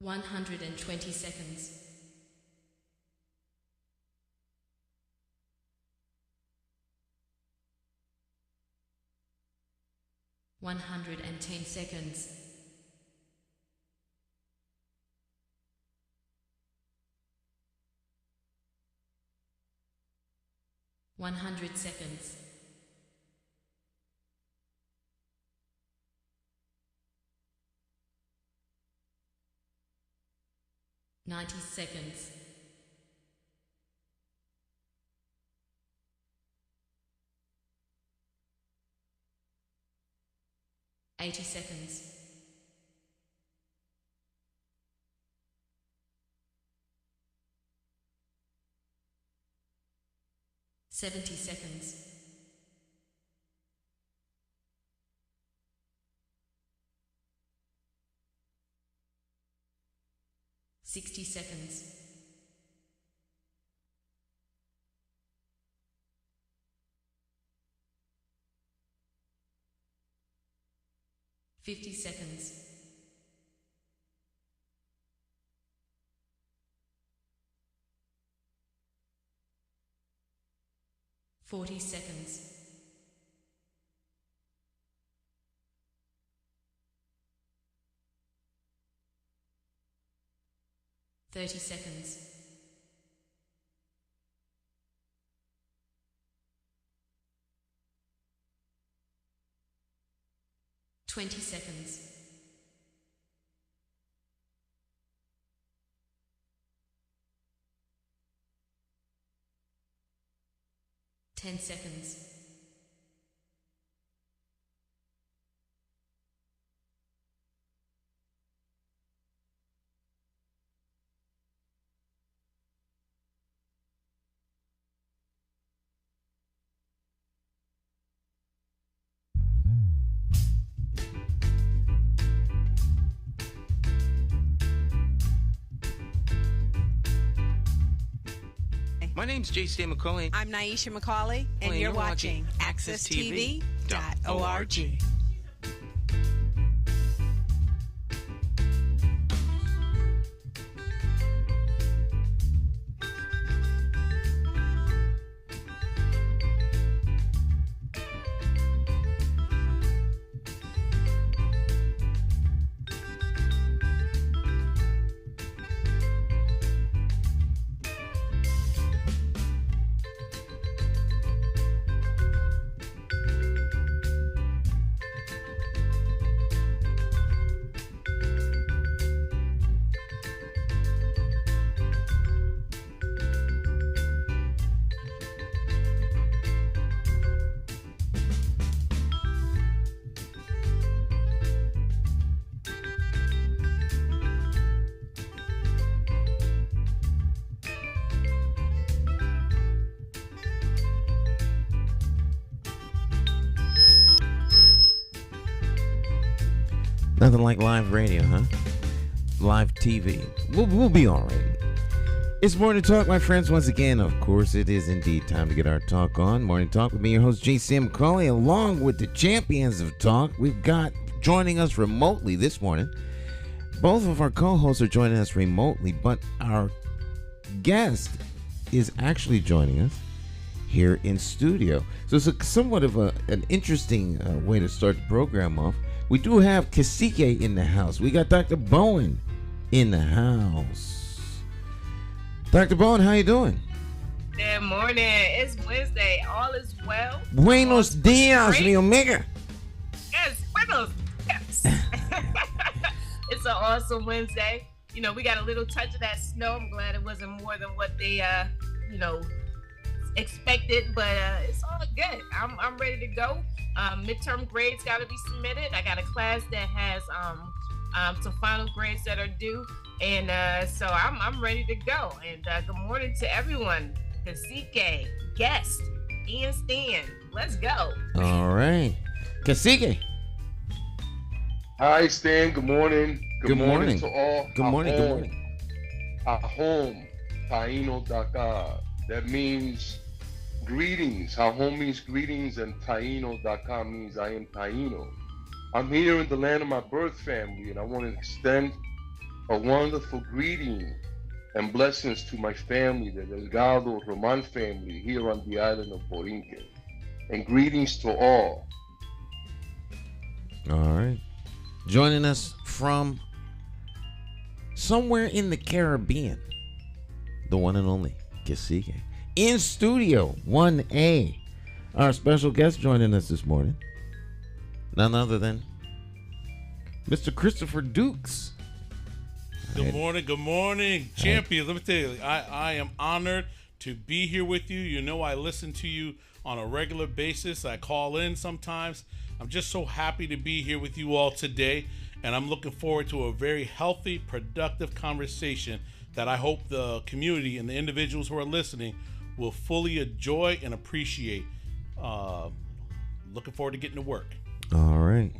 120 seconds. 110 seconds. 100 seconds. 90 seconds. 80 seconds. 70 seconds. 60 seconds. 50 seconds. 40 seconds. 30 seconds. 20 seconds. 10 seconds. My name's J.C. McCauley. I'm Naisha McCauley, and you're watching AccessTV.org. Nothing like live radio, huh? Live TV. We'll be all right. It's Morning Talk, my friends. Once again, of course, it is indeed time to get our talk on. Morning Talk with me, your host, J.C. McCauley, along with the champions of talk. We've got joining us remotely this morning. Both of our co-hosts are joining us remotely, but our guest is actually joining us here in studio. So it's somewhat of an interesting way to start the program off. We do have Cacique in the house. We got Dr. Bowen in the house. Dr. Bowen, how you doing? Good morning. It's Wednesday. All is well. Buenos dias, mi amiga. Yes, buenos dias. It's an awesome Wednesday. You know, we got a little touch of that snow. I'm glad it wasn't more than what they, expected, but it's all good. I'm ready to go. Midterm grades got to be submitted. I got a class that has some final grades that are due, and so I'm ready to go. And good morning to everyone. Cacique, guest, Ian Stan. Let's go. All right, Cacique. Hi, Stan. Good morning. Good morning to all. Good morning. Good morning. Ahom, Taino Daka. That means greetings. Ahom means greetings, and Taino Daka means I am Taino. I'm here in the land of my birth family, and I want to extend a wonderful greeting and blessings to my family, the Delgado Roman family here on the island of Borinquen. And greetings to all. All right. Joining us from somewhere in the Caribbean, the one and only Cacique. In studio 1A, our special guest joining us this morning, none other than Mr. Christopher Dukes. Good morning, champions. Let me tell you, I am honored to be here with you. You know, I listen to you on a regular basis. I call in sometimes. I'm just so happy to be here with you all today, and I'm looking forward to a very healthy, productive conversation that I hope the community and the individuals who are listening will fully enjoy and appreciate. Looking forward to getting to work. All right.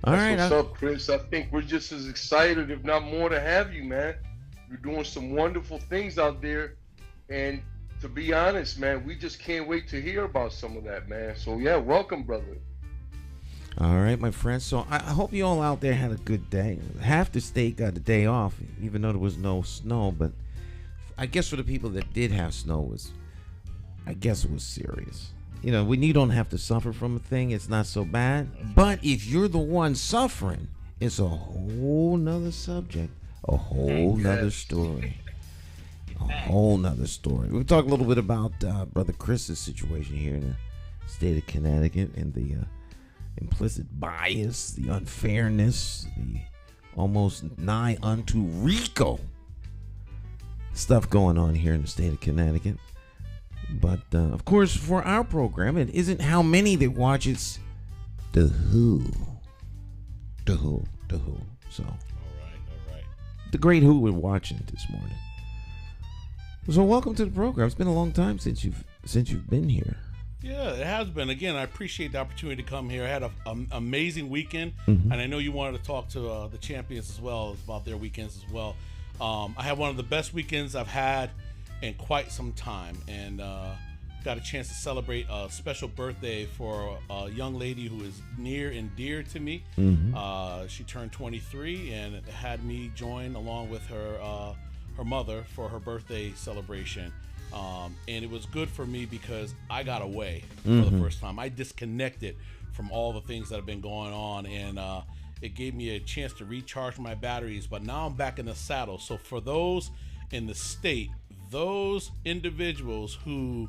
What's up, Chris? I think we're just as excited, if not more, to have you, man. You're doing some wonderful things out there, and to be honest, man, we just can't wait to hear about some of that, man. So yeah, welcome, brother. All right, my friends. So I hope you all out there had a good day. Half the state got a day off, even though there was no snow. But I guess for the people that did have snow, I guess it was serious. You know, when you don't have to suffer from a thing, it's not so bad. But if you're the one suffering, it's a whole nother subject, a whole nother story. A whole nother story. We'll talk a little bit about Brother Chris's situation here in the state of Connecticut and the implicit bias, the unfairness, the almost nigh unto RICO stuff going on here in the state of Connecticut. But of course, for our program, it isn't how many that watch, it's the who. So, All right. the great who we're watching this morning. So welcome to the program. It's been a long time since you've been here. Yeah, it has been. Again, I appreciate the opportunity to come here. I had an amazing weekend, and I know you wanted to talk to the champions as well about their weekends as well. I had one of the best weekends I've had in quite some time, and got a chance to celebrate a special birthday for a young lady who is near and dear to me. She turned 23 and had me join along with her mother for her birthday celebration. And it was good for me because I got away for the first time. I disconnected from all the things that have been going on, and it gave me a chance to recharge my batteries. But now I'm back in the saddle. So for those in the state, those individuals who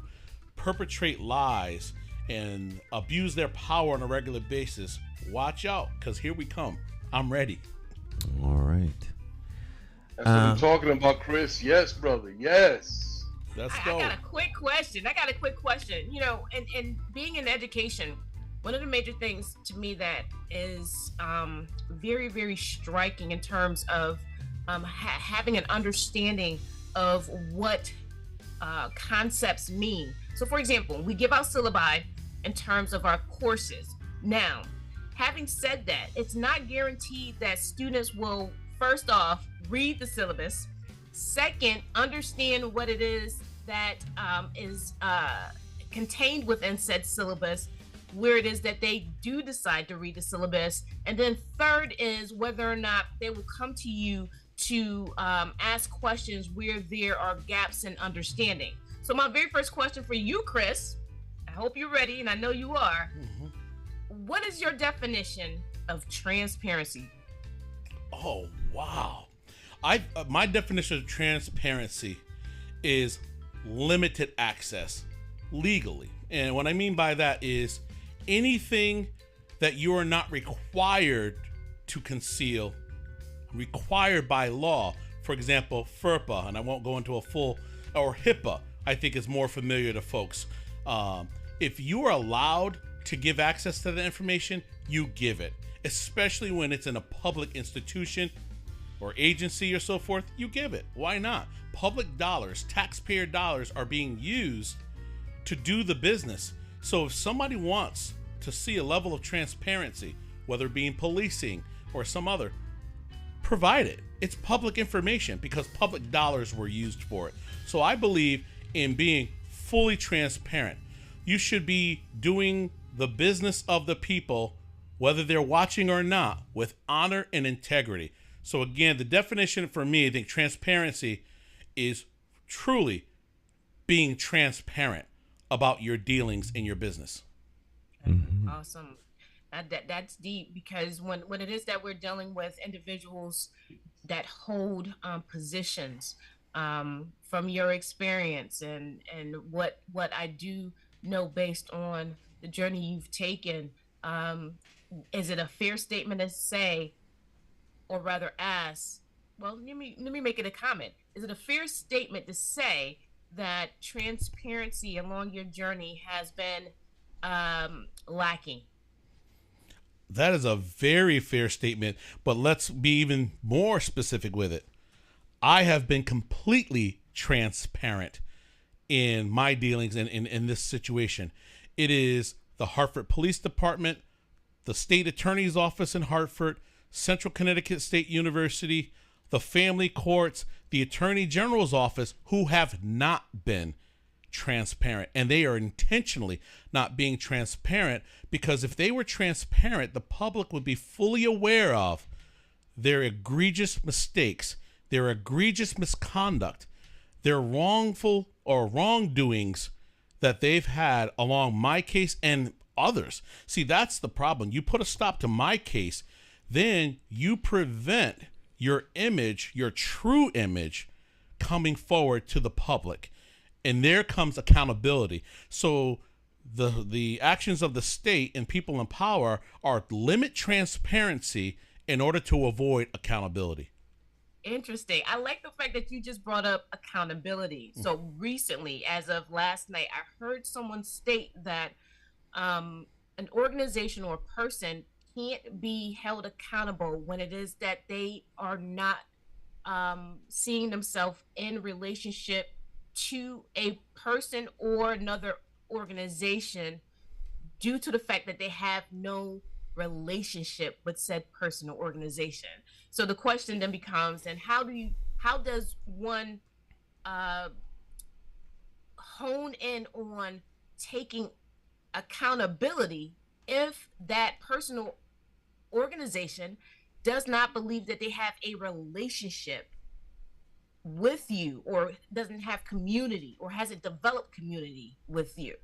perpetrate lies and abuse their power on a regular basis, watch out, because here we come. I'm ready. All right. That's what I'm talking about, Chris. Yes, brother. Yes. Let's go. I got a quick question. You know, and being in education, one of the major things to me that is very, very striking in terms of having an understanding of what concepts mean. So, for example, we give out syllabi in terms of our courses. Now, having said that, it's not guaranteed that students will, first off, read the syllabus. Second, understand what it is that is contained within said syllabus, where it is that they do decide to read the syllabus. And then third is whether or not they will come to you to ask questions where there are gaps in understanding. So my very first question for you, Chris, I hope you're ready, and I know you are. What is your definition of transparency? Oh, wow. My definition of transparency is limited access legally. And what I mean by that is anything that you are not required to conceal, required by law. For example, FERPA, and I won't go into a full, or HIPAA, I think is more familiar to folks. If you are allowed to give access to the information, you give it, especially when it's in a public institution or agency or so forth, you give it. Why not? Public dollars, taxpayer dollars are being used to do the business. So if somebody wants to see a level of transparency, whether it be in policing or some other, provide it. It's public information because public dollars were used for it. So I believe in being fully transparent. You should be doing the business of the people, whether they're watching or not, with honor and integrity. So again, the definition for me, I think transparency is truly being transparent about your dealings in your business. Awesome. That's deep, because when it is that we're dealing with individuals that hold positions, from your experience and what I do know based on the journey you've taken, is it a fair statement to say, or rather ask, well, let me make it a comment. Is it a fair statement to say that transparency along your journey has been lacking? That is a very fair statement, but let's be even more specific with it. I have been completely transparent in my dealings in this situation. It is the Hartford Police Department, the State Attorney's Office in Hartford, Central Connecticut State University, the family courts, the Attorney General's office, who have not been transparent. And they are intentionally not being transparent, because if they were transparent, the public would be fully aware of their egregious mistakes, their egregious misconduct, their wrongful or wrongdoings that they've had along my case and others. See, that's the problem. You put a stop to my case, then you prevent your image, your true image, coming forward to the public. And there comes accountability. So the actions of the state and people in power are limit transparency in order to avoid accountability. Interesting. I like the fact that you just brought up accountability. So recently, as of last night, I heard someone state that an organization or person can't be held accountable when it is that they are not seeing themselves in relationship to a person or another organization, due to the fact that they have no relationship with said person or organization. So the question then becomes, then how does one hone in on taking accountability if that personal organization does not believe that they have a relationship with you, or doesn't have community, or hasn't developed community with you?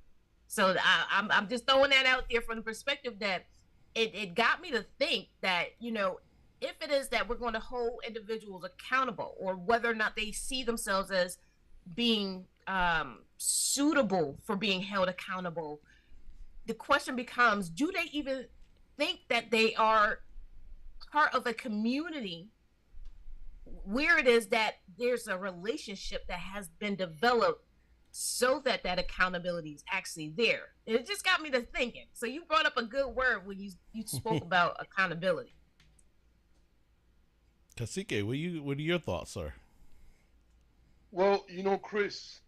So I'm just throwing that out there from the perspective that it got me to think that, if it is that we're going to hold individuals accountable, or whether or not they see themselves as being suitable for being held accountable, the question becomes, do they even think that they are part of a community where it is that there's a relationship that has been developed so that accountability is actually there? It just got me to thinking. So you brought up a good word when you spoke about accountability. Kasike, what are your thoughts, sir? Well, Chris,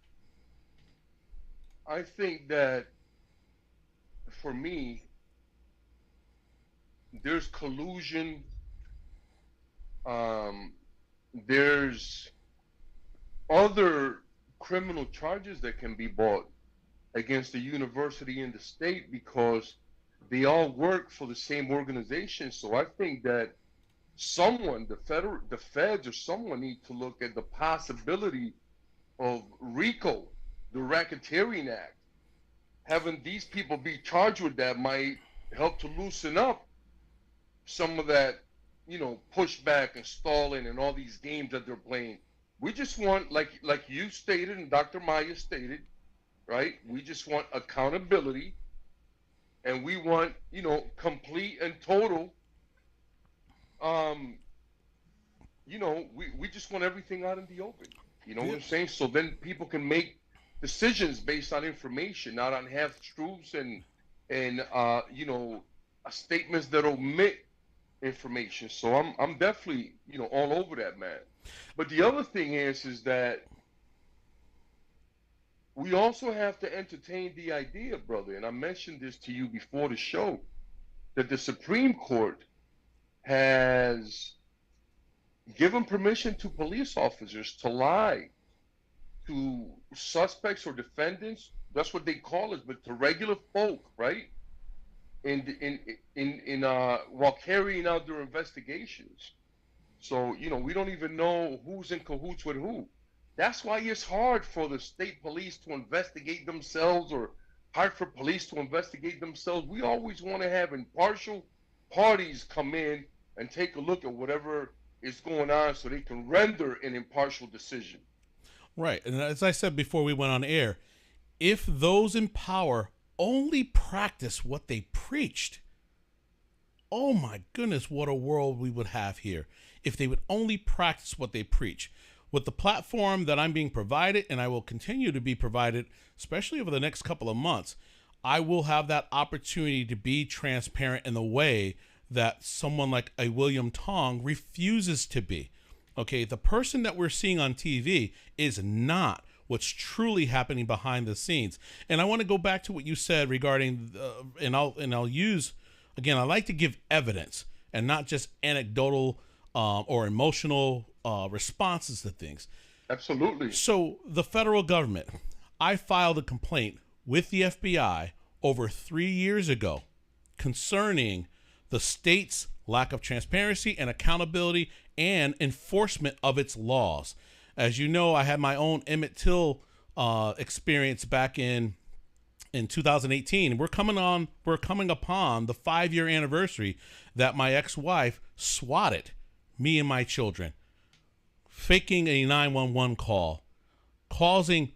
I think that for me, there's collusion. There's other criminal charges that can be brought against the university and the state, because they all work for the same organization. So I think that someone, the feds or someone, need to look at the possibility of RICO, the Racketeering Act. Having these people be charged with that might help to loosen up some of that, pushback and stalling and all these games that they're playing. We just want, like you stated and Dr. Maya stated, right? We just want accountability, and we want, complete and total. We just want everything out in the open. You know what I'm saying? So then people can make decisions based on information, not on half truths and statements that omit information. So I'm definitely, all over that, man. But the other thing is that we also have to entertain the idea, brother, and I mentioned this to you before the show, that the Supreme Court has given permission to police officers to lie to suspects or defendants. That's what they call it, but to regular folk, right? While carrying out their investigations. So, we don't even know who's in cahoots with who. That's why it's hard for the state police to investigate themselves or Hartford police to investigate themselves. We always want to have impartial parties come in and take a look at whatever is going on so they can render an impartial decision. Right. And as I said before we went on air, if those in power only practice what they preached, oh my goodness, what a world we would have here if they would only practice what they preach. With the platform that I'm being provided, and I will continue to be provided, especially over the next couple of months, I will have that opportunity to be transparent in the way that someone like a William Tong refuses to be. Okay, the person that we're seeing on TV is not what's truly happening behind the scenes. And I want to go back to what you said regarding, and I'll use, again, I like to give evidence and not just anecdotal or emotional responses to things. Absolutely. So the federal government, I filed a complaint with the FBI over 3 years ago concerning the state's lack of transparency and accountability and enforcement of its laws. As you know, I had my own Emmett Till experience back in 2018. We're coming upon the 5-year anniversary that my ex-wife swatted me and my children, faking a 911 call, causing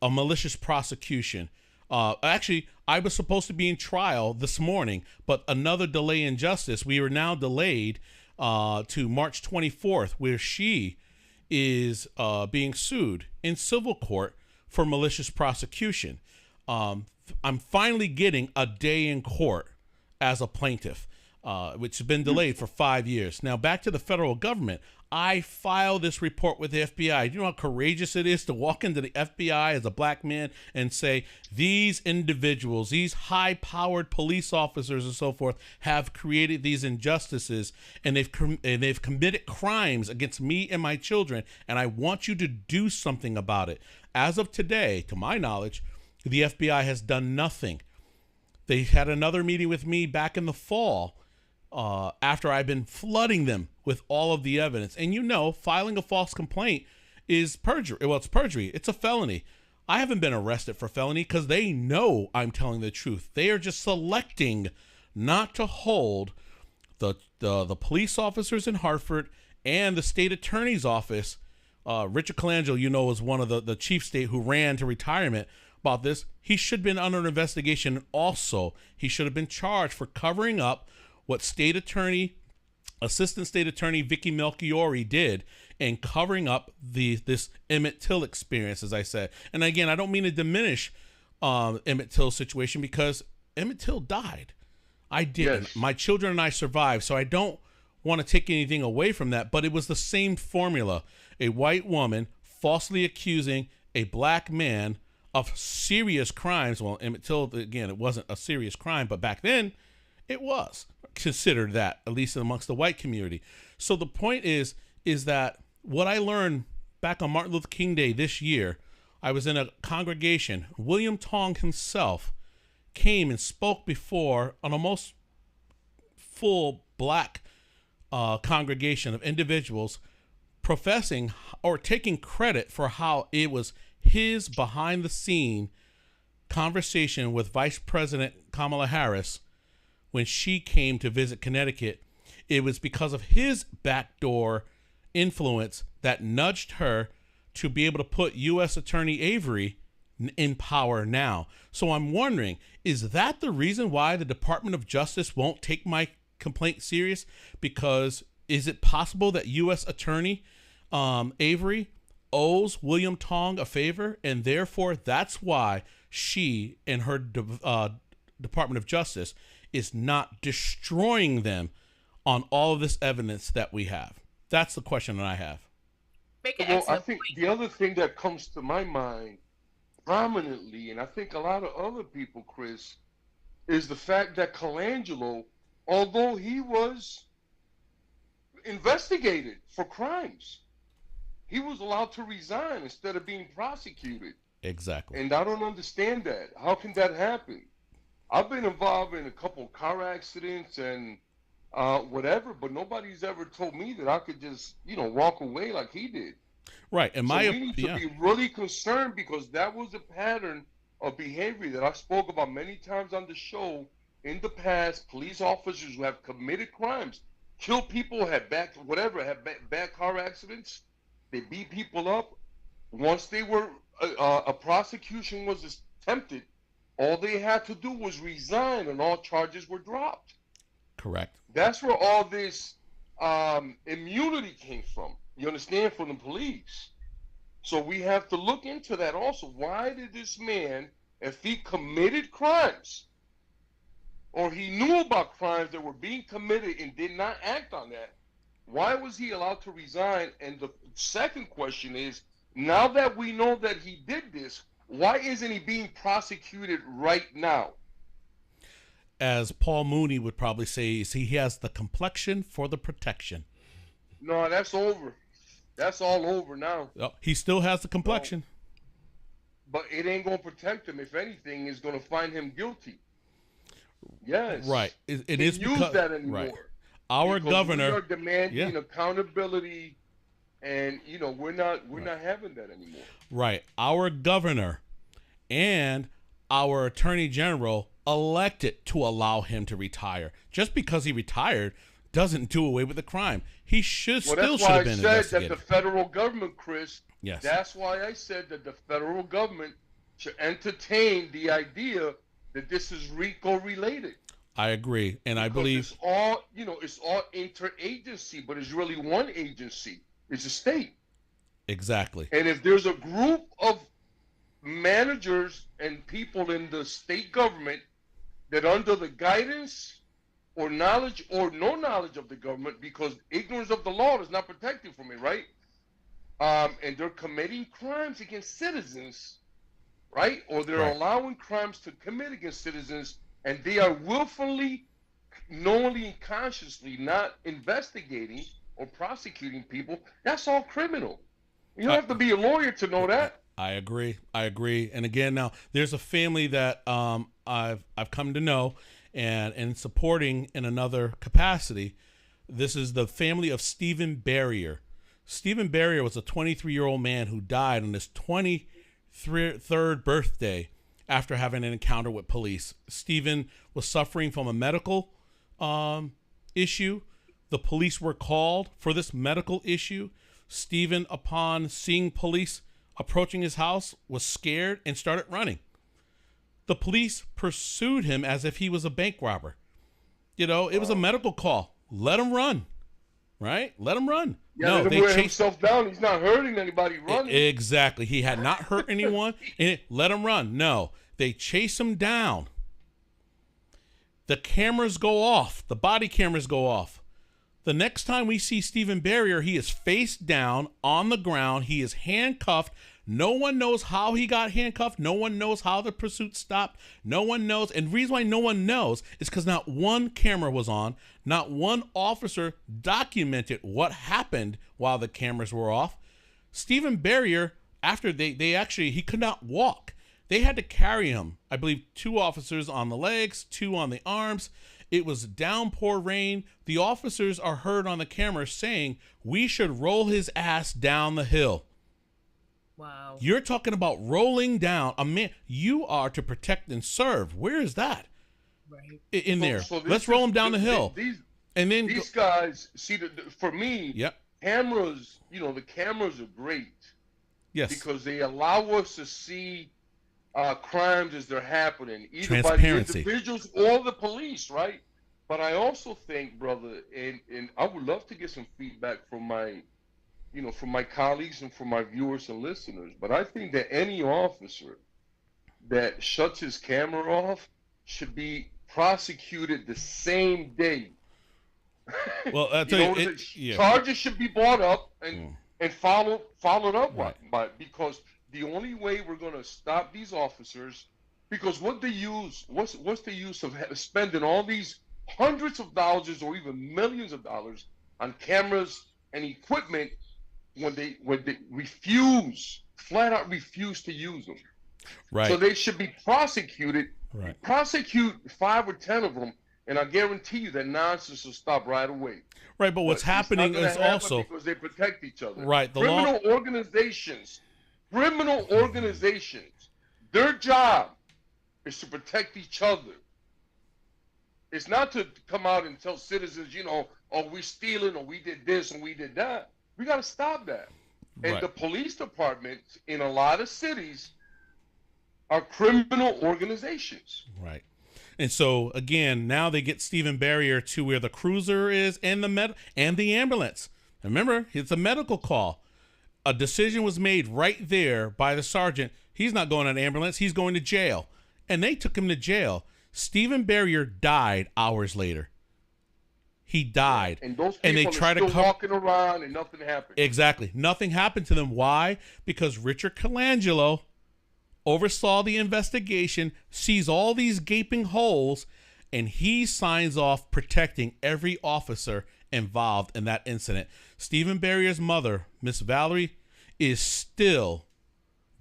a malicious prosecution. Actually, I was supposed to be in trial this morning, but another delay in justice. We are now delayed to March 24th, where she is being sued in civil court for malicious prosecution. I'm finally getting a day in court as a plaintiff, which has been delayed for 5 years. Now, back to the federal government. I filed this report with the FBI. Do you know how courageous it is to walk into the FBI as a black man and say, these individuals, these high-powered police officers and so forth, have created these injustices, and they've committed crimes against me and my children, and I want you to do something about it. As of today, to my knowledge, the FBI has done nothing. They had another meeting with me back in the fall, after I've been flooding them with all of the evidence. And filing a false complaint is perjury. Well, it's perjury. It's a felony. I haven't been arrested for felony because they know I'm telling the truth. They are just selecting not to hold the police officers in Hartford and the state attorney's office. Richard Colangelo, was one of the chief state who ran to retirement about this. He should have been under an investigation. Also, he should have been charged for covering up what Assistant State Attorney Vicky Melchiori did and covering up this Emmett Till experience, as I said. And again, I don't mean to diminish Emmett Till's situation because Emmett Till died. I didn't. Yes. My children and I survived, so I don't want to take anything away from that, but it was the same formula. A white woman falsely accusing a black man of serious crimes. Well, Emmett Till, again, it wasn't a serious crime, but back then it was considered that, at least amongst the white community. So the point is that what I learned back on Martin Luther King Day this year, I was in a congregation. William Tong himself came and spoke before an almost full black congregation of individuals professing or taking credit for how it was his behind the scene conversation with Vice President Kamala Harris when she came to visit Connecticut. It was because of his backdoor influence that nudged her to be able to put U.S. Attorney Avery in power now. So I'm wondering, is that the reason why the Department of Justice won't take my complaint serious? Because is it possible that U.S. Attorney Avery owes William Tong a favor, and therefore that's why she and her Department of Justice is not destroying them on all of this evidence that we have? That's the question that I have. Well, I think the other thing that comes to my mind prominently, and I think a lot of other people, Chris, is the fact that Colangelo, although he was investigated for crimes, he was allowed to resign instead of being prosecuted. Exactly. And I don't understand that. How can that happen? I've been involved in a couple of car accidents, and whatever. But nobody's ever told me that I could just, walk away like he did. Right. And So we need to be really concerned, because that was a pattern of behavior that I spoke about many times on the show in the past. Police officers who have committed crimes, killed people, had bad car accidents, they beat people up. Once they were a prosecution was attempted, all they had to do was resign, and all charges were dropped. Correct. That's where all this immunity came from. You understand? From the police. So we have to look into that also. Why did this man, if he committed crimes, or he knew about crimes that were being committed and did not act on that, why was he allowed to resign? And the second question is, now that we know that he did this, why isn't he being prosecuted right now? As Paul Mooney would probably say, he has the complexion for the protection. No, that's over. That's all over now. Oh, he still has the complexion. No. But it ain't going to protect him. If anything, it's going to find him guilty. Yes. Right. It is use because, that anymore. Right. Our because governor. We are demanding accountability, and we're not having that anymore. Right. Our governor and our attorney general elected to allow him to retire. Just because he retired doesn't do away with the crime. He still should have been investigated. That's why I said that the federal government, Chris. Yes. That's why I said that the federal government should entertain the idea that this is RICO related. I agree, and I believe it's all interagency, but it's really one agency. It's a state. Exactly. And if there's a group of managers and people in the state government that, under the guidance or knowledge or no knowledge of the government, because ignorance of the law is not protected from it, right? And they're committing crimes against citizens, right? Or they're allowing crimes to commit against citizens, and they are willfully, knowingly, and consciously not investigating or prosecuting people. That's all criminal. You don't have to be a lawyer to know that. I agree. And again, now there's a family that I've come to know and supporting in another capacity. This is the family of Stephen Barrier. Stephen Barrier was a 23-year-old man who died on his 23rd birthday after having an encounter with police. Stephen was suffering from a medical issue. The police were called for this medical issue. Stephen, upon seeing police approaching his house, was scared and started running. The police pursued him as if he was a bank robber. It was a medical call. Let him run, right? Let him run. Yeah, let him wear himself down. He's not hurting anybody running. Exactly. He had not hurt anyone. And let him run. No, they chase him down. The cameras go off. The body cameras go off. The next time we see Stephen Barrier, he is face down on the ground. He is handcuffed. No one knows how he got handcuffed. No one knows how the pursuit stopped. No one knows. And the reason why no one knows is because not one camera was on. Not one officer documented what happened while the cameras were off. Stephen Barrier, after he could not walk. They had to carry him. I believe 2 officers on the legs, 2 on the arms. It was downpour rain. The officers are heard on the camera saying, "We should roll his ass down the hill." Wow. You're talking about rolling down a man. You are to protect and serve. Where is that? Right. In there. Let's roll him down the hill. These guys, see, for me, yep. Cameras, the cameras are great. Yes. Because they allow us to see crimes as they're happening, either by the Transparency. individuals or the police, right? But I also think, brother, and I would love to get some feedback from my colleagues and from my viewers and listeners, but I think that any officer that shuts his camera off should be prosecuted the same day. Well, I'll tell you, charges should be brought up and followed up by, because the only way we're going to stop these officers, because what's the use of spending all these hundreds of dollars or even millions of dollars on cameras and equipment when they flat out refuse to use them? Right. So they should be prosecuted. Right. Prosecute 5 or 10 of them, And I guarantee you that nonsense will stop right away. Right, but what's happening is also because they protect each other. Right, criminal organizations, their job is to protect each other. It's not to come out and tell citizens, oh, we stealing, or we did this and we did that. We got to stop that. And Right. the police departments in a lot of cities are criminal organizations. Right. And so again, now they get Stephen Barrier to where the cruiser is and the ambulance. Remember, it's a medical call. A decision was made right there by the sergeant. He's not going on an ambulance. He's going to jail. And they took him to jail. Stephen Barrier died hours later. He died. And those people they try are still to walking around and nothing happened. Exactly. Nothing happened to them. Why? Because Richard Colangelo oversaw the investigation, sees all these gaping holes, and he signs off protecting every officer involved in that incident. Stephen Barrier's mother, Miss Valerie, is still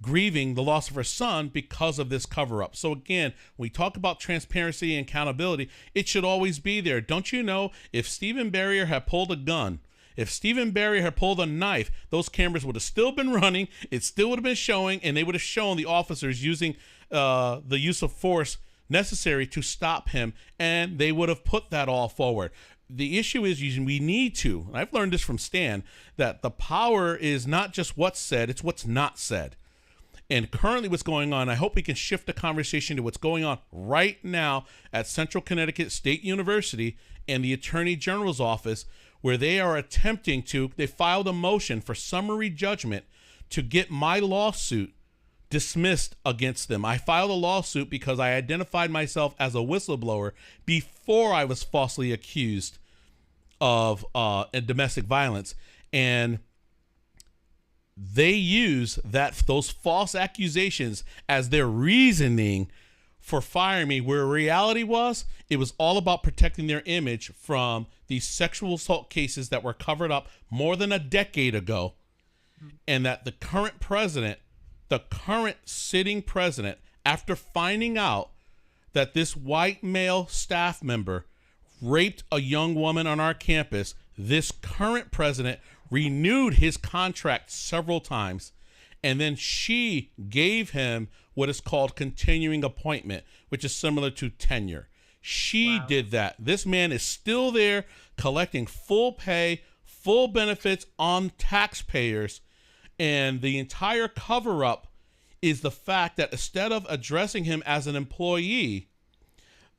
grieving the loss of her son because of this cover-up. So again, when we talk about transparency and accountability, it should always be there. Don't you know, if Stephen Barrier had pulled a gun, if Stephen Barrier had pulled a knife, those cameras would have still been running, it still would have been showing, and they would have shown the officers using the use of force necessary to stop him, and they would have put that all forward. The issue is we need to, and I've learned this from Stan, that the power is not just what's said, it's what's not said. And currently what's going on, I hope we can shift the conversation to what's going on right now at Central Connecticut State University and the Attorney General's office, where they are attempting to, they filed a motion for summary judgment to get my lawsuit dismissed against them. I filed a lawsuit because I identified myself as a whistleblower before I was falsely accused of domestic violence. And they use those false accusations as their reasoning for firing me, where reality was, it was all about protecting their image from these sexual assault cases that were covered up more than a decade ago. And that the current sitting president, after finding out that this white male staff member raped a young woman on our campus, this current president renewed his contract several times, and then she gave him what is called continuing appointment, which is similar to tenure. She did that. This man is still there collecting full pay, full benefits on taxpayers, and the entire cover-up is the fact that instead of addressing him as an employee,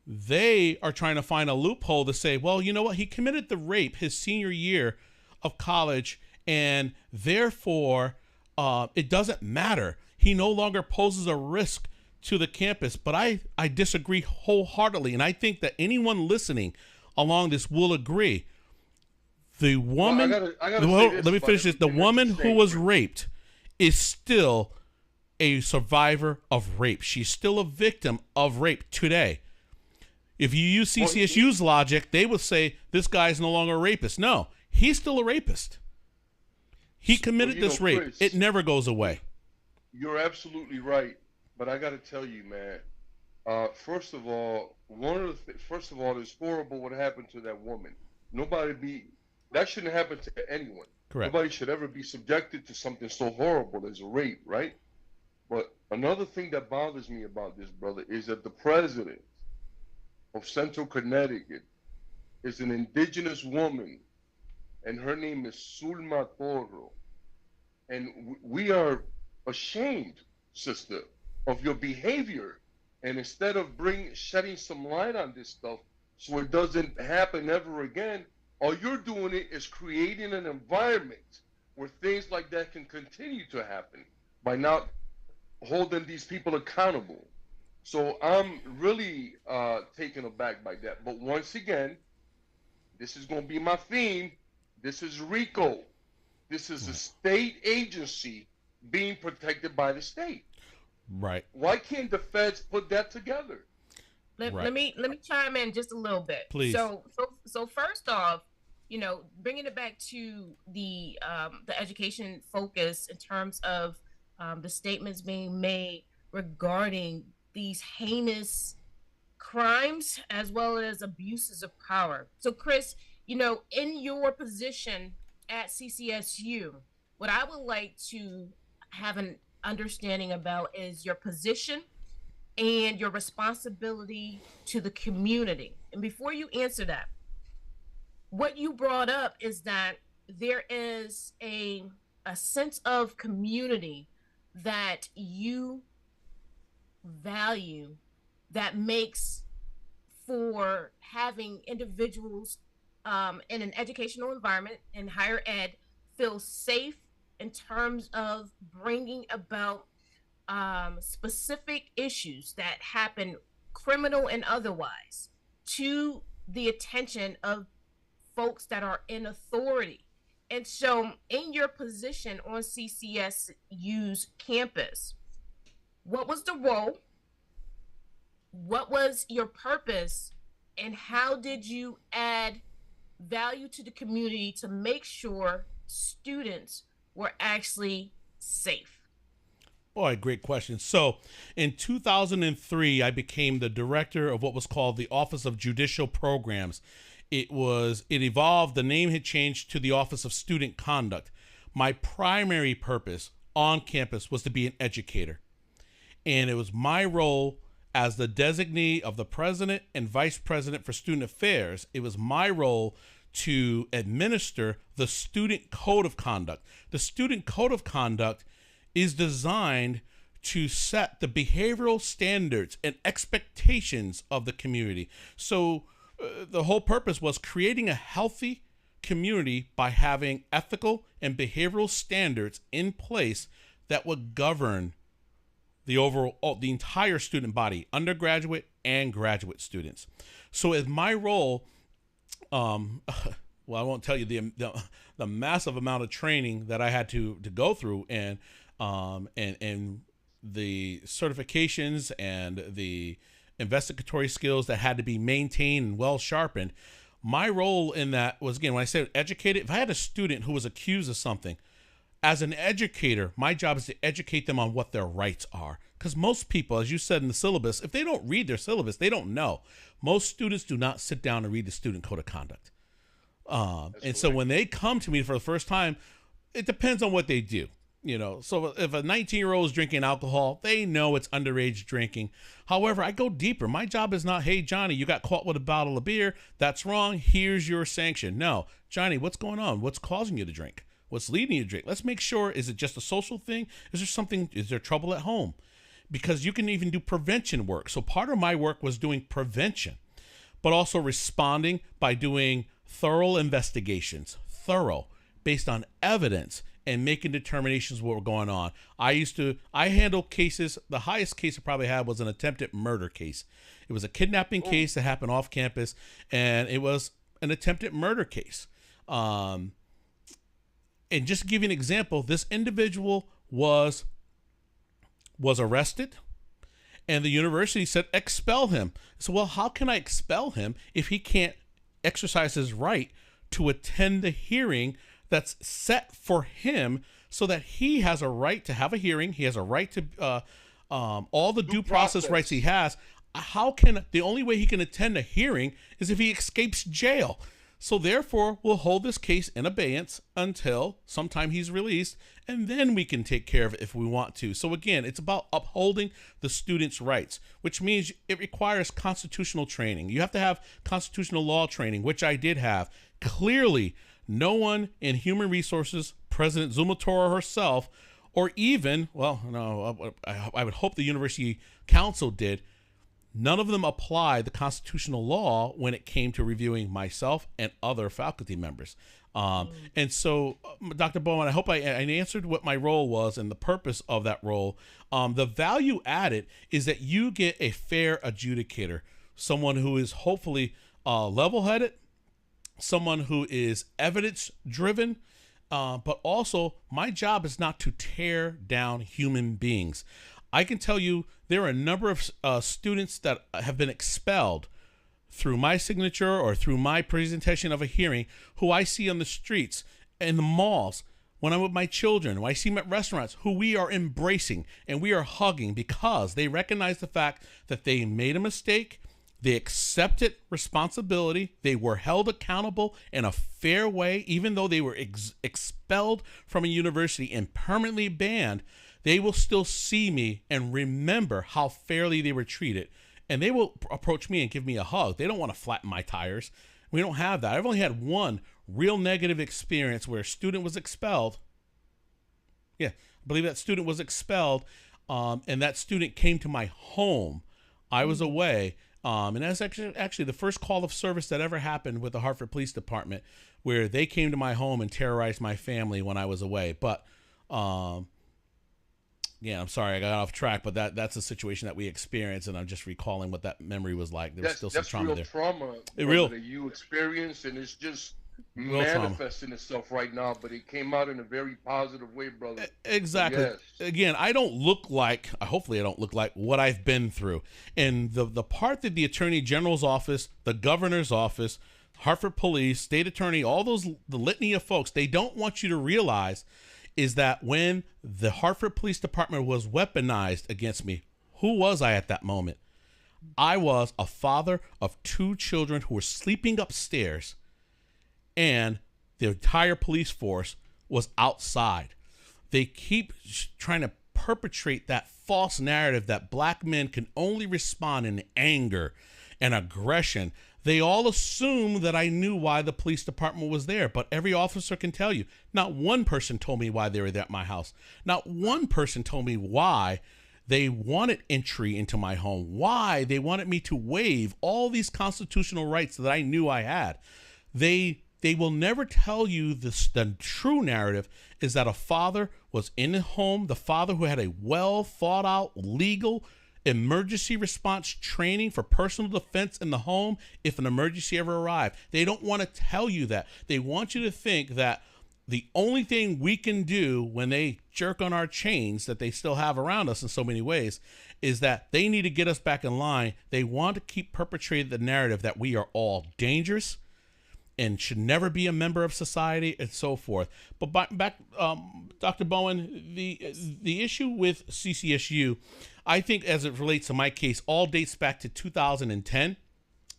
they are trying to find a loophole to say, well, you know what? He committed the rape his senior year of college, and therefore it doesn't matter. He no longer poses a risk to the campus. But I disagree wholeheartedly, and I think that anyone listening along this will agree. The woman, let me finish this. The woman who was raped is still a survivor of rape. She's still a victim of rape today. If you use CCSU's logic, they would say this guy's no longer a rapist. No, he's still a rapist. He committed this rape. Chris, it never goes away. You're absolutely right, but I got to tell you, man. First of all, it's horrible what happened to that woman. That shouldn't happen to anyone. Correct. Nobody should ever be subjected to something so horrible as a rape, right? But another thing that bothers me about this, brother, is that the president of Central Connecticut is an indigenous woman, and her name is Zulma Toro. And we are ashamed, sister, of your behavior. And instead of shedding some light on this stuff so it doesn't happen ever again, all you're doing is creating an environment where things like that can continue to happen by not holding these people accountable. So I'm really taken aback by that. But once again, this is going to be my theme. This is RICO. This is a state agency being protected by the state. Right. Why can't the feds put that together? Let me chime in just a little bit. Please. So first off, bringing it back to the education focus in terms of the statements being made regarding these heinous crimes as well as abuses of power. So, Chris, in your position at CCSU, what I would like to have an understanding about is your position and your responsibility to the community. And before you answer that, what you brought up is that there is a sense of community that you value that makes for having individuals in an educational environment in higher ed feel safe in terms of bringing about specific issues that happen, criminal and otherwise, to the attention of folks that are in authority. And so in your position on CCSU's campus, what was the role? What was your purpose? And how did you add value to the community to make sure students were actually safe? Boy, great question. So in 2003, I became the director of what was called the Office of Judicial Programs. It evolved, the name had changed to the Office of Student Conduct. My primary purpose on campus was to be an educator. And it was my role as the designee of the president and vice president for student affairs. It was my role to administer the Student Code of Conduct. The Student Code of Conduct is designed to set the behavioral standards and expectations of the community. So the whole purpose was creating a healthy community by having ethical and behavioral standards in place that would govern the entire student body, undergraduate and graduate students. So as my role, well, I won't tell you the massive amount of training that I had to go through, and the certifications and the investigatory skills that had to be maintained and well sharpened. My role in that was, again, when I said educated, if I had a student who was accused of something, as an educator, my job is to educate them on what their rights are. Because most people, as you said in the syllabus, if they don't read their syllabus, they don't know. Most students do not sit down and read the Student Code of Conduct. So when they come to me for the first time, it depends on what they do. So if a 19-year-old is drinking alcohol, they know it's underage drinking. However, I go deeper. My job is not, hey, Johnny, you got caught with a bottle of beer. That's wrong. Here's your sanction. No, Johnny, what's going on? What's causing you to drink? What's leading you to drink? Let's make sure, is it just a social thing? Is there trouble at home? Because you can even do prevention work. So part of my work was doing prevention, but also responding by doing thorough investigations, based on evidence, and making determinations what were going on. I handled cases. The highest case I probably had was an attempted murder case. It was a kidnapping case that happened off campus, and it was an attempted murder case. And just to give you an example, this individual was arrested, and the university said, expel him. So, well, how can I expel him if he can't exercise his right to attend the hearing that's set for him, so that he has a right to have a hearing? He has a right to all the due process rights he has. The only way he can attend a hearing is if he escapes jail. So therefore, we'll hold this case in abeyance until sometime he's released, and then we can take care of it if we want to. So again, it's about upholding the student's rights, which means it requires constitutional training. You have to have constitutional law training, which I did have. Clearly, no one in human resources, President Zumatora herself, or even, I would hope the university council did, none of them applied the constitutional law when it came to reviewing myself and other faculty members. And so, Dr. Bowen, I hope I answered what my role was and the purpose of that role. The value added is that you get a fair adjudicator, someone who is hopefully level-headed, someone who is evidence-driven, but also my job is not to tear down human beings. I can tell you there are a number of students that have been expelled through my signature or through my presentation of a hearing who I see on the streets, in the malls, when I'm with my children, when I see them at restaurants, who we are embracing and we are hugging because they recognize the fact that they made a mistake, They accepted responsibility. They were held accountable in a fair way, even though they were expelled from a university and permanently banned. They will still see me and remember how fairly they were treated. And they will approach me and give me a hug. They don't want to flatten my tires. We don't have that. I've only had one real negative experience where a student was expelled. Yeah, I believe that student was expelled, and that student came to my home. I was away. And that's actually the first call of service that ever happened with the Hartford Police Department, where they came to my home and terrorized my family when I was away. But yeah, I'm sorry I got off track, but that's a situation that we experienced, and I'm just recalling what that memory was like. There was still some trauma there. Trauma that you experienced, and it's just manifesting itself right now, but it came out in a very positive way, brother. Exactly. Yes. Again, hopefully I don't look like what I've been through. And the part that the Attorney General's office, the governor's office, Hartford Police, state attorney, the litany of folks, they don't want you to realize is that when the Hartford Police Department was weaponized against me, who was I at that moment? I was a father of 2 children who were sleeping upstairs, and the entire police force was outside. They keep trying to perpetrate that false narrative that black men can only respond in anger and aggression. They all assume that I knew why the police department was there, but every officer can tell you, not one person told me why they were there at my house. Not one person told me why they wanted entry into my home, why they wanted me to waive all these constitutional rights that I knew I had. They will never tell you the true narrative is that a father was in the home, the father who had a well thought out legal emergency response training for personal defense in the home if an emergency ever arrived. They don't want to tell you that. They want you to think that the only thing we can do when they jerk on our chains that they still have around us in so many ways is that they need to get us back in line. They want to keep perpetrating the narrative that we are all dangerous and should never be a member of society and so forth. But back, Dr. Bowen, the issue with CCSU, I think as it relates to my case, all dates back to 2010.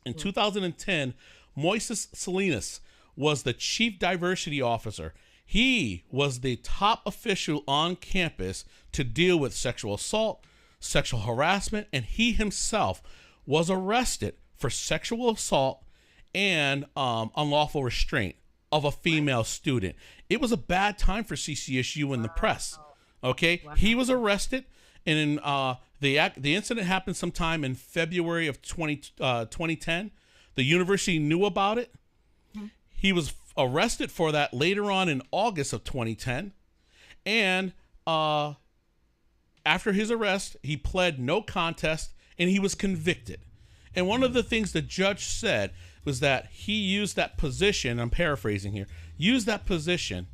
In 2010, Moises Salinas was the chief diversity officer. He was the top official on campus to deal with sexual assault, sexual harassment, and he himself was arrested for sexual assault and unlawful restraint of a female student. It was a bad time for CCSU in the press. Okay, he was arrested, and the incident happened sometime in February of 2010. The university knew about it. He was arrested for that later on in August of 2010, and after his arrest, he pled no contest, and he was convicted. And one of the things the judge said was that he used that position, I'm paraphrasing here, used that position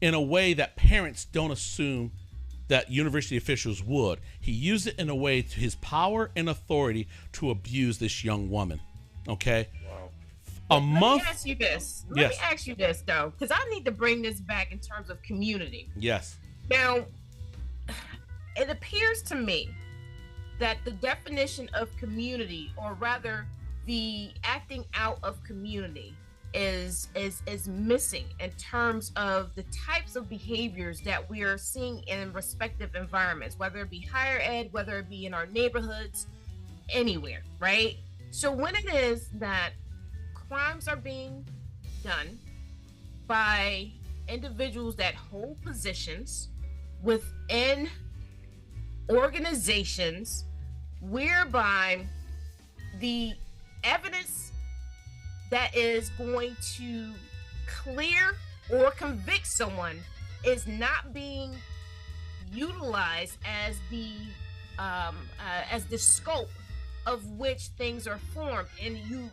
in a way that parents don't assume that university officials would. He used it in a way to his power and authority to abuse this young woman. Okay? Wow. Let me ask you this. Let me ask you this, though, because I need to bring this back in terms of community. Yes. Now, it appears to me that the definition of community, or rather the acting out of community, is missing in terms of the types of behaviors that we are seeing in respective environments, whether it be higher ed, whether it be in our neighborhoods, anywhere, right? So when it is that crimes are being done by individuals that hold positions within organizations whereby the evidence that is going to clear or convict someone is not being utilized as the scope of which things are formed, and you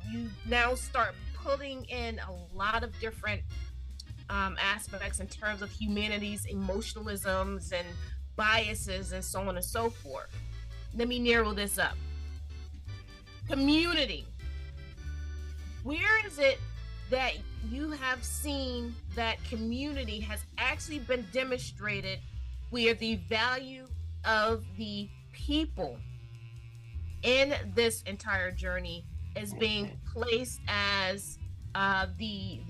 now start putting in a lot of different aspects in terms of humanities, emotionalisms, and biases, and so on and so forth. Let me narrow this up. Community. Where is it that you have seen that community has actually been demonstrated where the value of the people in this entire journey is being placed as the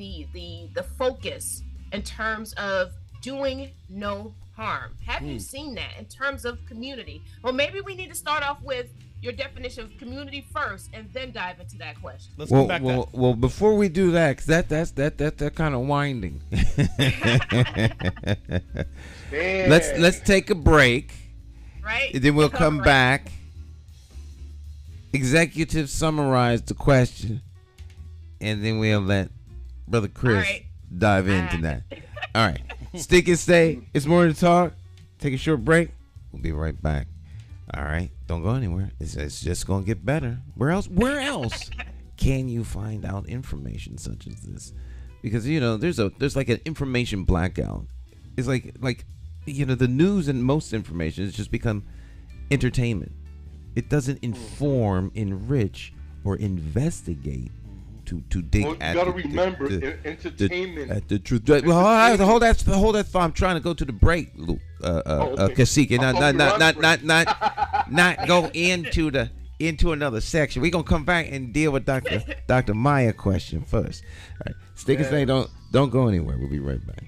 focus in terms of doing no harm. Have you seen that in terms of community? Well, maybe we need to start off with your definition of community first, and then dive into that question. Let's come back. Well, before we do that, 'cause that's kind of winding. Let's take a break. Right. And then we'll come back. Executive summarize the question, and then we'll let Brother Chris dive into that. All right. Stick and stay. It's more to talk. Take a short break. We'll be right back. All right. Don't go anywhere. It's just going to get better. Where else can you find out information such as this? Because, there's like an information blackout. It's like the news and most information has just become entertainment. It doesn't inform, enrich, or investigate to dig at. You got to remember, entertainment. At the truth. Well, hold that thought. I'm trying to go to the break, Cacique. Not go into another section. We're gonna come back and deal with Dr. Maya question first. All right, stick and stay. Don't go anywhere. We'll be right back.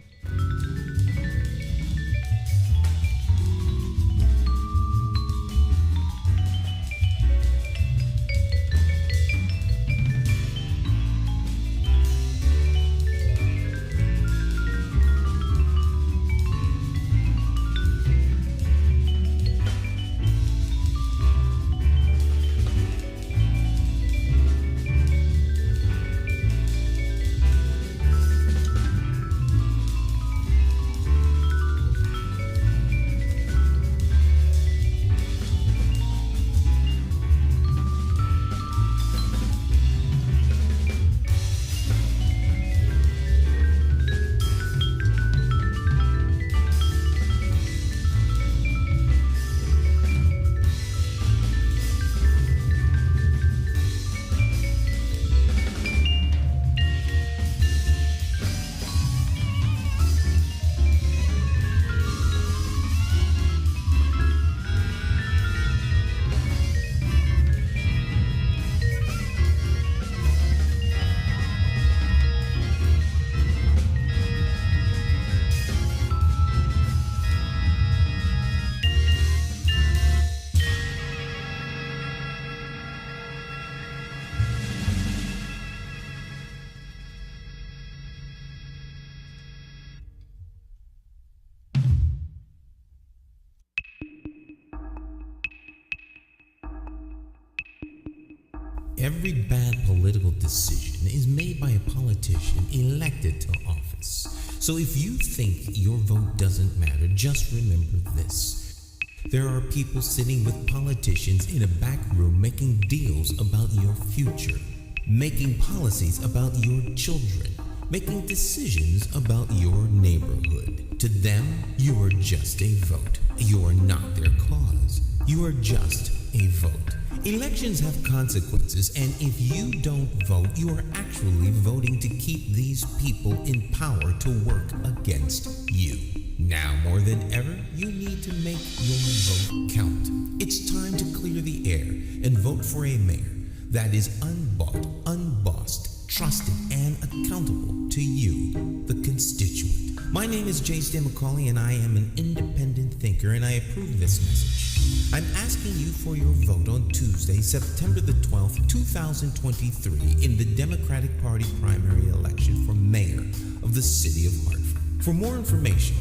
Every bad political decision is made by a politician elected to office. So if you think your vote doesn't matter, just remember this. There are people sitting with politicians in a back room making deals about your future, making policies about your children, making decisions about your neighborhood. To them, you are just a vote. You are not their cause. You are just a vote. Elections have consequences, and if you don't vote, you are actually voting to keep these people in power to work against you. Now more than ever, you need to make your vote count. It's time to clear the air and vote for a mayor that is unbought, unbossed, trusted, and accountable to you, the constituent. My name is J. McCauley, and I am an independent thinker, and I approve this message. I'm asking you for your vote on Tuesday, September the 12th, 2023, in the Democratic Party primary election for mayor of the city of Hartford. For more information,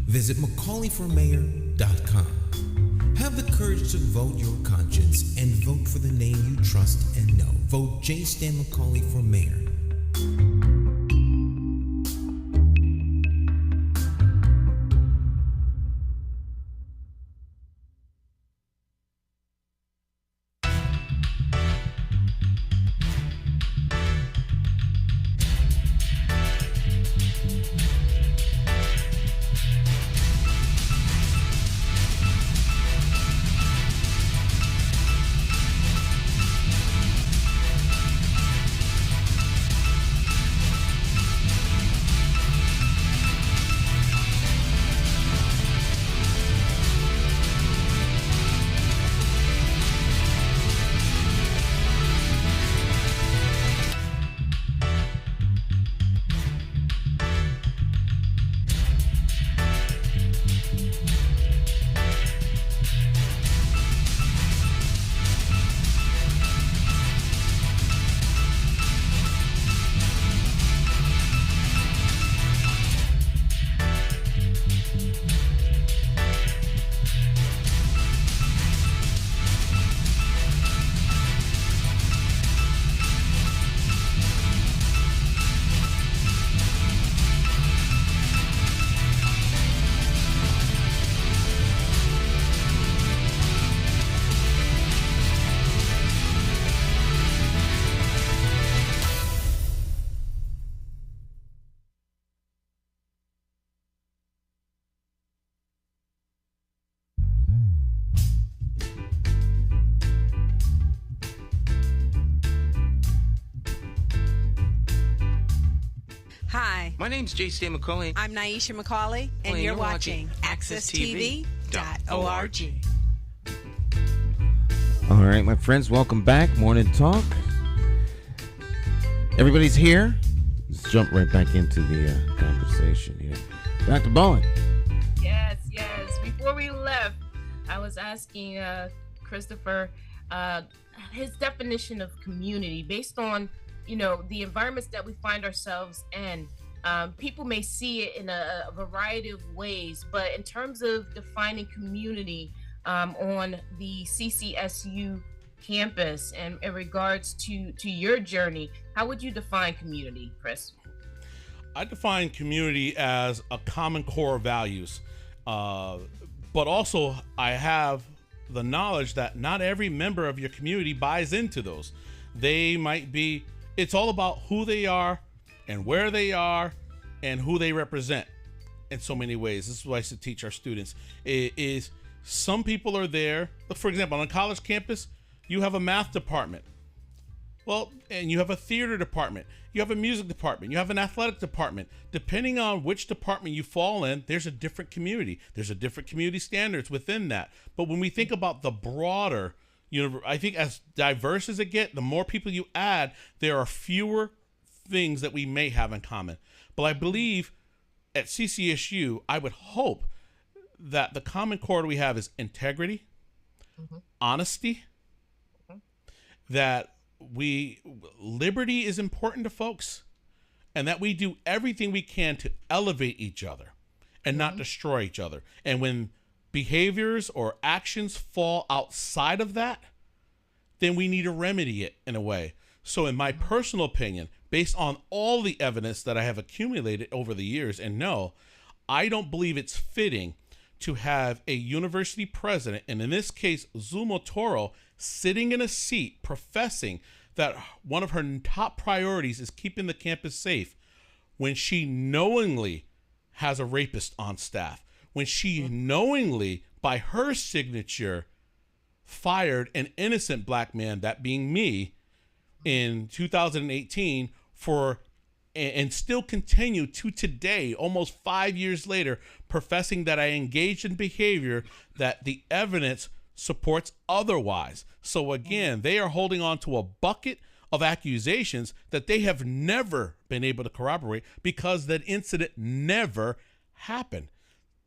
visit McCauleyformayor.com. Have the courage to vote your conscience and vote for the name you trust and know. Vote J. Stan McCauley for mayor. My name's J.C. McCauley. I'm Naisha McCauley, and Well, you're watching AccessTV.org. All right, my friends, welcome back. Morning Talk. Everybody's here. Let's jump right back into the conversation here. Dr. Bowen. Yes. Before we left, I was asking Christopher his definition of community based on, the environments that we find ourselves in. People may see it in a variety of ways, but in terms of defining community on the CCSU campus and in regards to your journey, how would you define community, Chris? I define community as a common core of values, but also I have the knowledge that not every member of your community buys into those. It's all about who they are and where they are and who they represent in so many ways. This is what I used to teach our students. It is some people are there. For example, on a college campus, you have a math department. Well, and you have a theater department. You have a music department. You have an athletic department. Depending on which department you fall in, there's a different community. There's a different community standards within that. But when we think about the broader universe, I think as diverse as it gets, the more people you add, there are fewer things that we may have in common. But I believe at CCSU, I would hope that the common core we have is integrity, honesty, that liberty is important to folks, and that we do everything we can to elevate each other and not destroy each other. And when behaviors or actions fall outside of that, then we need to remedy it in a way. So in my personal opinion, based on all the evidence that I have accumulated over the years, and no, I don't believe it's fitting to have a university president, and in this case, Zumo Toro, sitting in a seat professing that one of her top priorities is keeping the campus safe when she knowingly has a rapist on staff, when she knowingly, by her signature, fired an innocent black man, that being me, in 2018 and still continue to today, almost 5 years later, professing that I engaged in behavior that the evidence supports otherwise. So again, they are holding on to a bucket of accusations that they have never been able to corroborate because that incident never happened.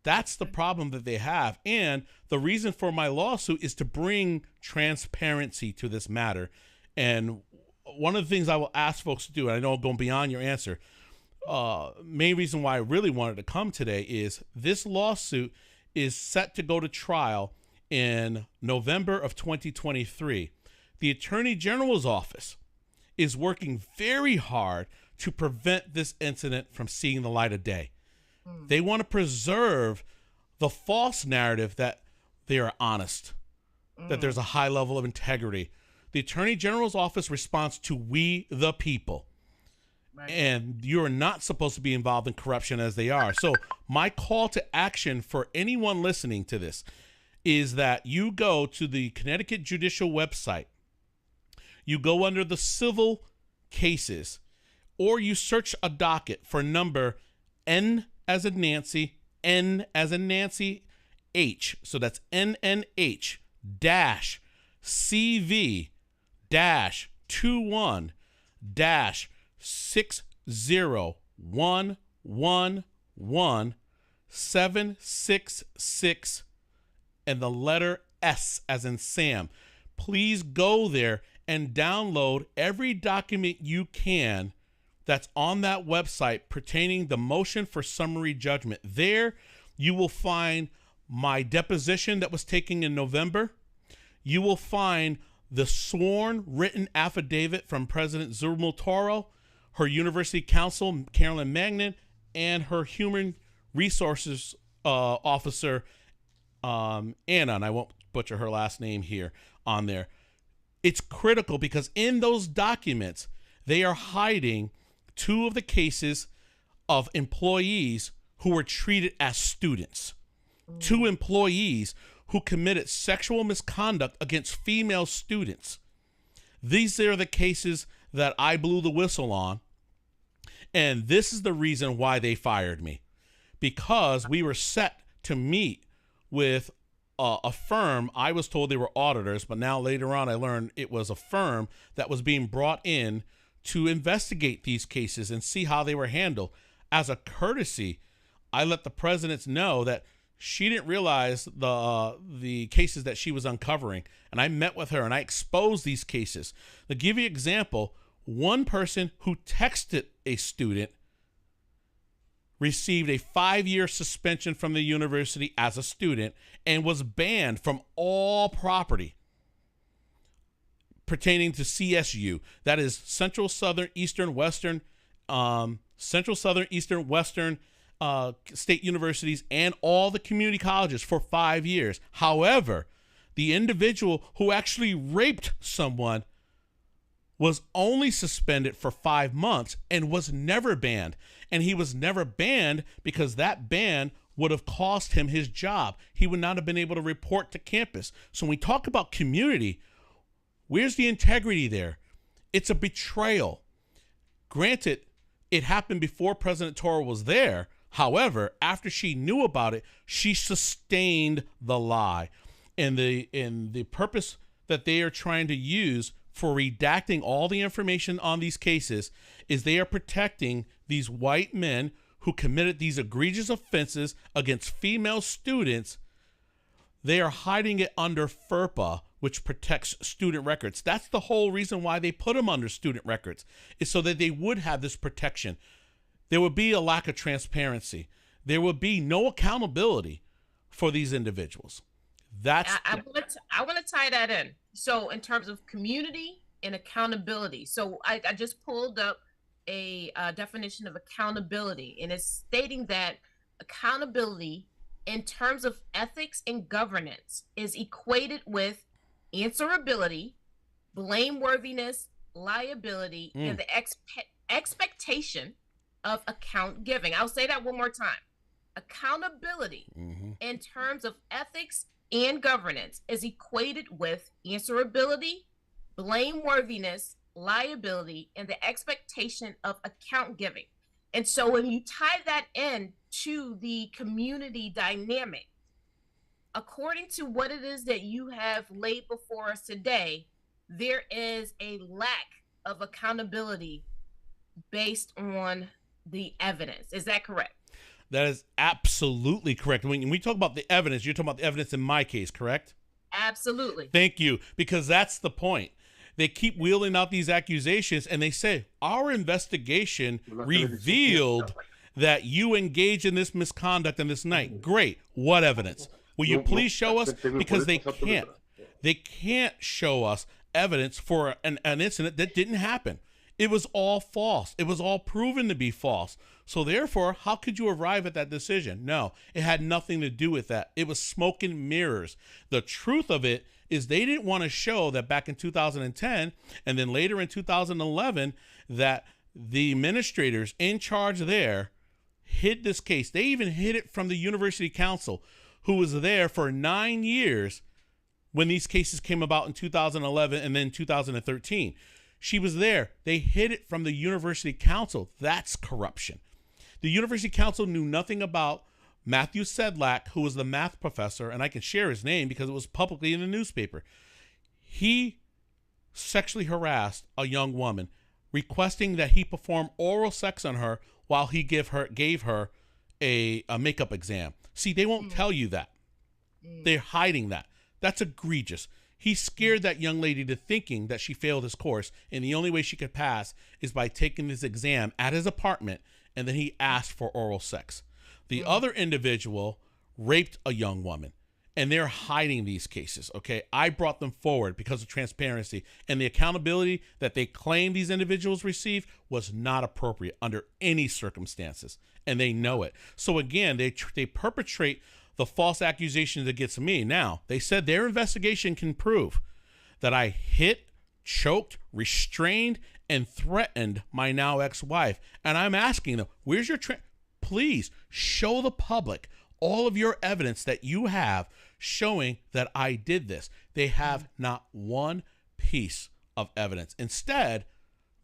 That's the problem that they have. And the reason for my lawsuit is to bring transparency to this matter. And one of the things I will ask folks to do, and I know I'm going beyond your answer, main reason why I really wanted to come today is this lawsuit is set to go to trial in November of 2023. The Attorney General's office is working very hard to prevent this incident from seeing the light of day. They want to preserve the false narrative that they are honest, that there's a high level of integrity. The Attorney General's office responds to we the people. Right. And you're not supposed to be involved in corruption as they are. So my call to action for anyone listening to this is that you go to the Connecticut Judicial website, you go under the civil cases, or you search a docket for number N as in Nancy, N as in Nancy, H. So that's NNH dash CV dash 21 dash 60111 and the letter S as in Sam. Please go there and download every document you can that's on that website pertaining the motion for summary judgment. There you will find my deposition that was taken in November. You will find the sworn written affidavit from President Zumo Toro, her university counsel, Carolyn Magnan, and her human resources officer, Anna, and I won't butcher her last name here on there. It's critical because in those documents, they are hiding two of the cases of employees who were treated as students. Two employees who committed sexual misconduct against female students. These are the cases that I blew the whistle on. And this is the reason why they fired me, because we were set to meet with a firm. I was told they were auditors, but now later on I learned it was a firm that was being brought in to investigate these cases and see how they were handled. As a courtesy, I let the presidents know that she didn't realize the cases that she was uncovering, and I met with her and I exposed these cases. To give you an example, one person who texted a student received a 5-year suspension from the university as a student and was banned from all property pertaining to CSU. That is Central Southern Eastern Western state universities and all the community colleges for 5 years. However, the individual who actually raped someone was only suspended for 5 months and was never banned. And he was never banned because that ban would have cost him his job. He would not have been able to report to campus. So when we talk about community, where's the integrity there? It's a betrayal. Granted, it happened before President Toro was there. However, after she knew about it, she sustained the lie. And the purpose that they are trying to use for redacting all the information on these cases is they are protecting these white men who committed these egregious offenses against female students. They are hiding it under FERPA, which protects student records. That's the whole reason why they put them under student records, is so that they would have this protection. There would be a lack of transparency. There would be no accountability for these individuals. I want to tie that in. So in terms of community and accountability, so I just pulled up a definition of accountability, and it's stating that accountability in terms of ethics and governance is equated with answerability, blameworthiness, liability, and the expectation of account giving. I'll say that one more time. Accountability in terms of ethics and governance is equated with answerability, blameworthiness, liability, and the expectation of account giving. And so when you tie that in to the community dynamic, according to what it is that you have laid before us today, there is a lack of accountability based on the evidence. Is that correct? That is absolutely correct. When we talk about the evidence, you're talking about the evidence in my case, correct? Absolutely. Thank you, because that's the point. They keep wheeling out these accusations, and they say, our investigation revealed that you engaged in this misconduct on this night. Great. What evidence? Will you please show us? Because they can't. They can't show us evidence for an incident that didn't happen. It was all false. It was all proven to be false. So therefore, how could you arrive at that decision? No, it had nothing to do with that. It was smoke and mirrors. The truth of it is they didn't want to show that back in 2010 and then later in 2011 that the administrators in charge there hid this case. They even hid it from the university council, who was there for 9 years when these cases came about in 2011 and then 2013. She was there. They hid it from the university council. That's corruption. The university council knew nothing about Matthew Sedlak, who was the math professor, and I can share his name because it was publicly in the newspaper. He sexually harassed a young woman, requesting that he perform oral sex on her while he gave her a makeup exam. See, they won't tell you that. They're hiding that. That's egregious. He scared that young lady to thinking that she failed his course, and the only way she could pass is by taking this exam at his apartment, and then he asked for oral sex. The other individual raped a young woman, and they're hiding these cases, okay? I brought them forward because of transparency, and the accountability that they claim these individuals received was not appropriate under any circumstances, and they know it. So again, they perpetrate the false accusations against me. Now, they said their investigation can prove that I hit, choked, restrained, and threatened my now ex-wife. And I'm asking them, where's your please show the public all of your evidence that you have showing that I did this. They have not one piece of evidence. Instead,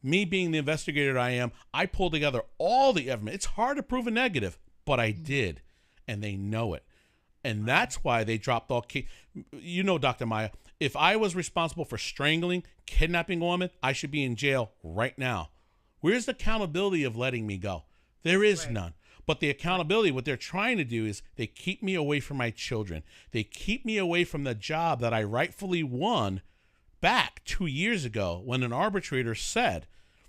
me being the investigator I am, I pulled together all the evidence. It's hard to prove a negative, but I did, and they know it. And that's why they dropped all cases. You know, Dr. Maya, if I was responsible for strangling, kidnapping a woman, I should be in jail right now. Where's the accountability of letting me go? There is none. But the accountability, what they're trying to do is they keep me away from my children. They keep me away from the job that I rightfully won back 2 years ago when an arbitrator said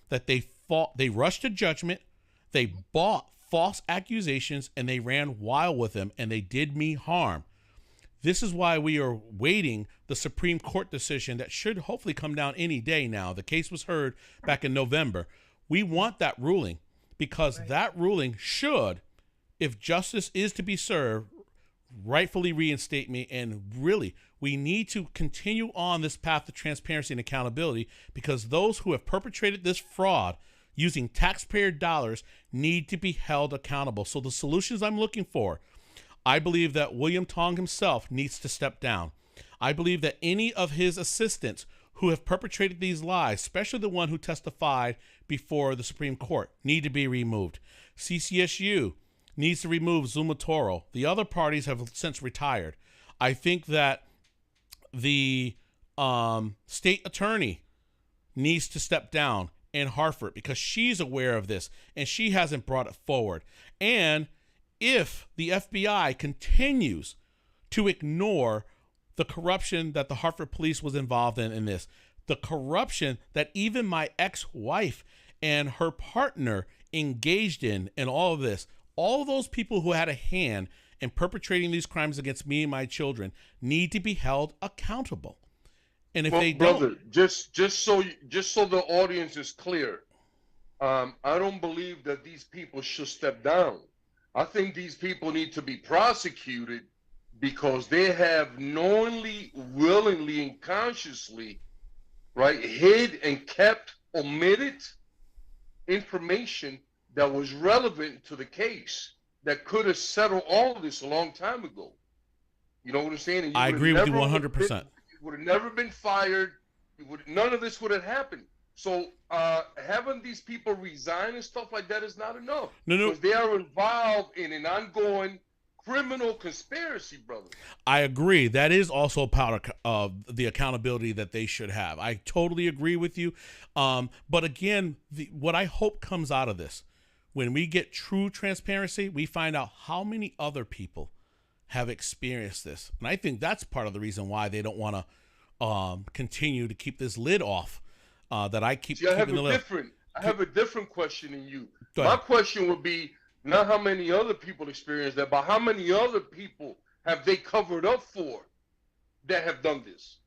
that they rushed to judgment, they bought false accusations, and they ran wild with them, and they did me harm. This is why we are waiting the Supreme Court decision that should hopefully come down any day now. The case was heard back in November. We want that ruling because that ruling should, if justice is to be served, rightfully reinstate me. And really, we need to continue on this path to transparency and accountability because those who have perpetrated this fraud using taxpayer dollars need to be held accountable. So the solutions I'm looking for, I believe that William Tong himself needs to step down. I believe that any of his assistants who have perpetrated these lies, especially the one who testified before the Supreme Court, need to be removed. CCSU needs to remove Zuma Toro. The other parties have since retired. I think that the state attorney needs to step down in Hartford because she's aware of this and she hasn't brought it forward. And if the FBI continues to ignore the corruption that the Hartford police was involved in this, the corruption that even my ex-wife and her partner engaged in all of this, all of those people who had a hand in perpetrating these crimes against me and my children need to be held accountable. And if they don't, just so the audience is clear, I don't believe that these people should step down. I think these people need to be prosecuted because they have knowingly, willingly, and consciously, hid and kept omitted information that was relevant to the case that could have settled all of this a long time ago. You know what I'm saying? I agree with you 100%. Would have never been fired. None of this would have happened. So having these people resign and stuff like that is not enough. No. Because they are involved in an ongoing criminal conspiracy, brother. I agree. That is also part of the accountability that they should have. I totally agree with you. But again, what I hope comes out of this, when we get true transparency, we find out how many other people have experienced this. And I think that's part of the reason why they don't want to continue to keep this lid off. That I keep. See, I have a different question than you. My question would be not how many other people experience that, but how many other people have they covered up for that have done this?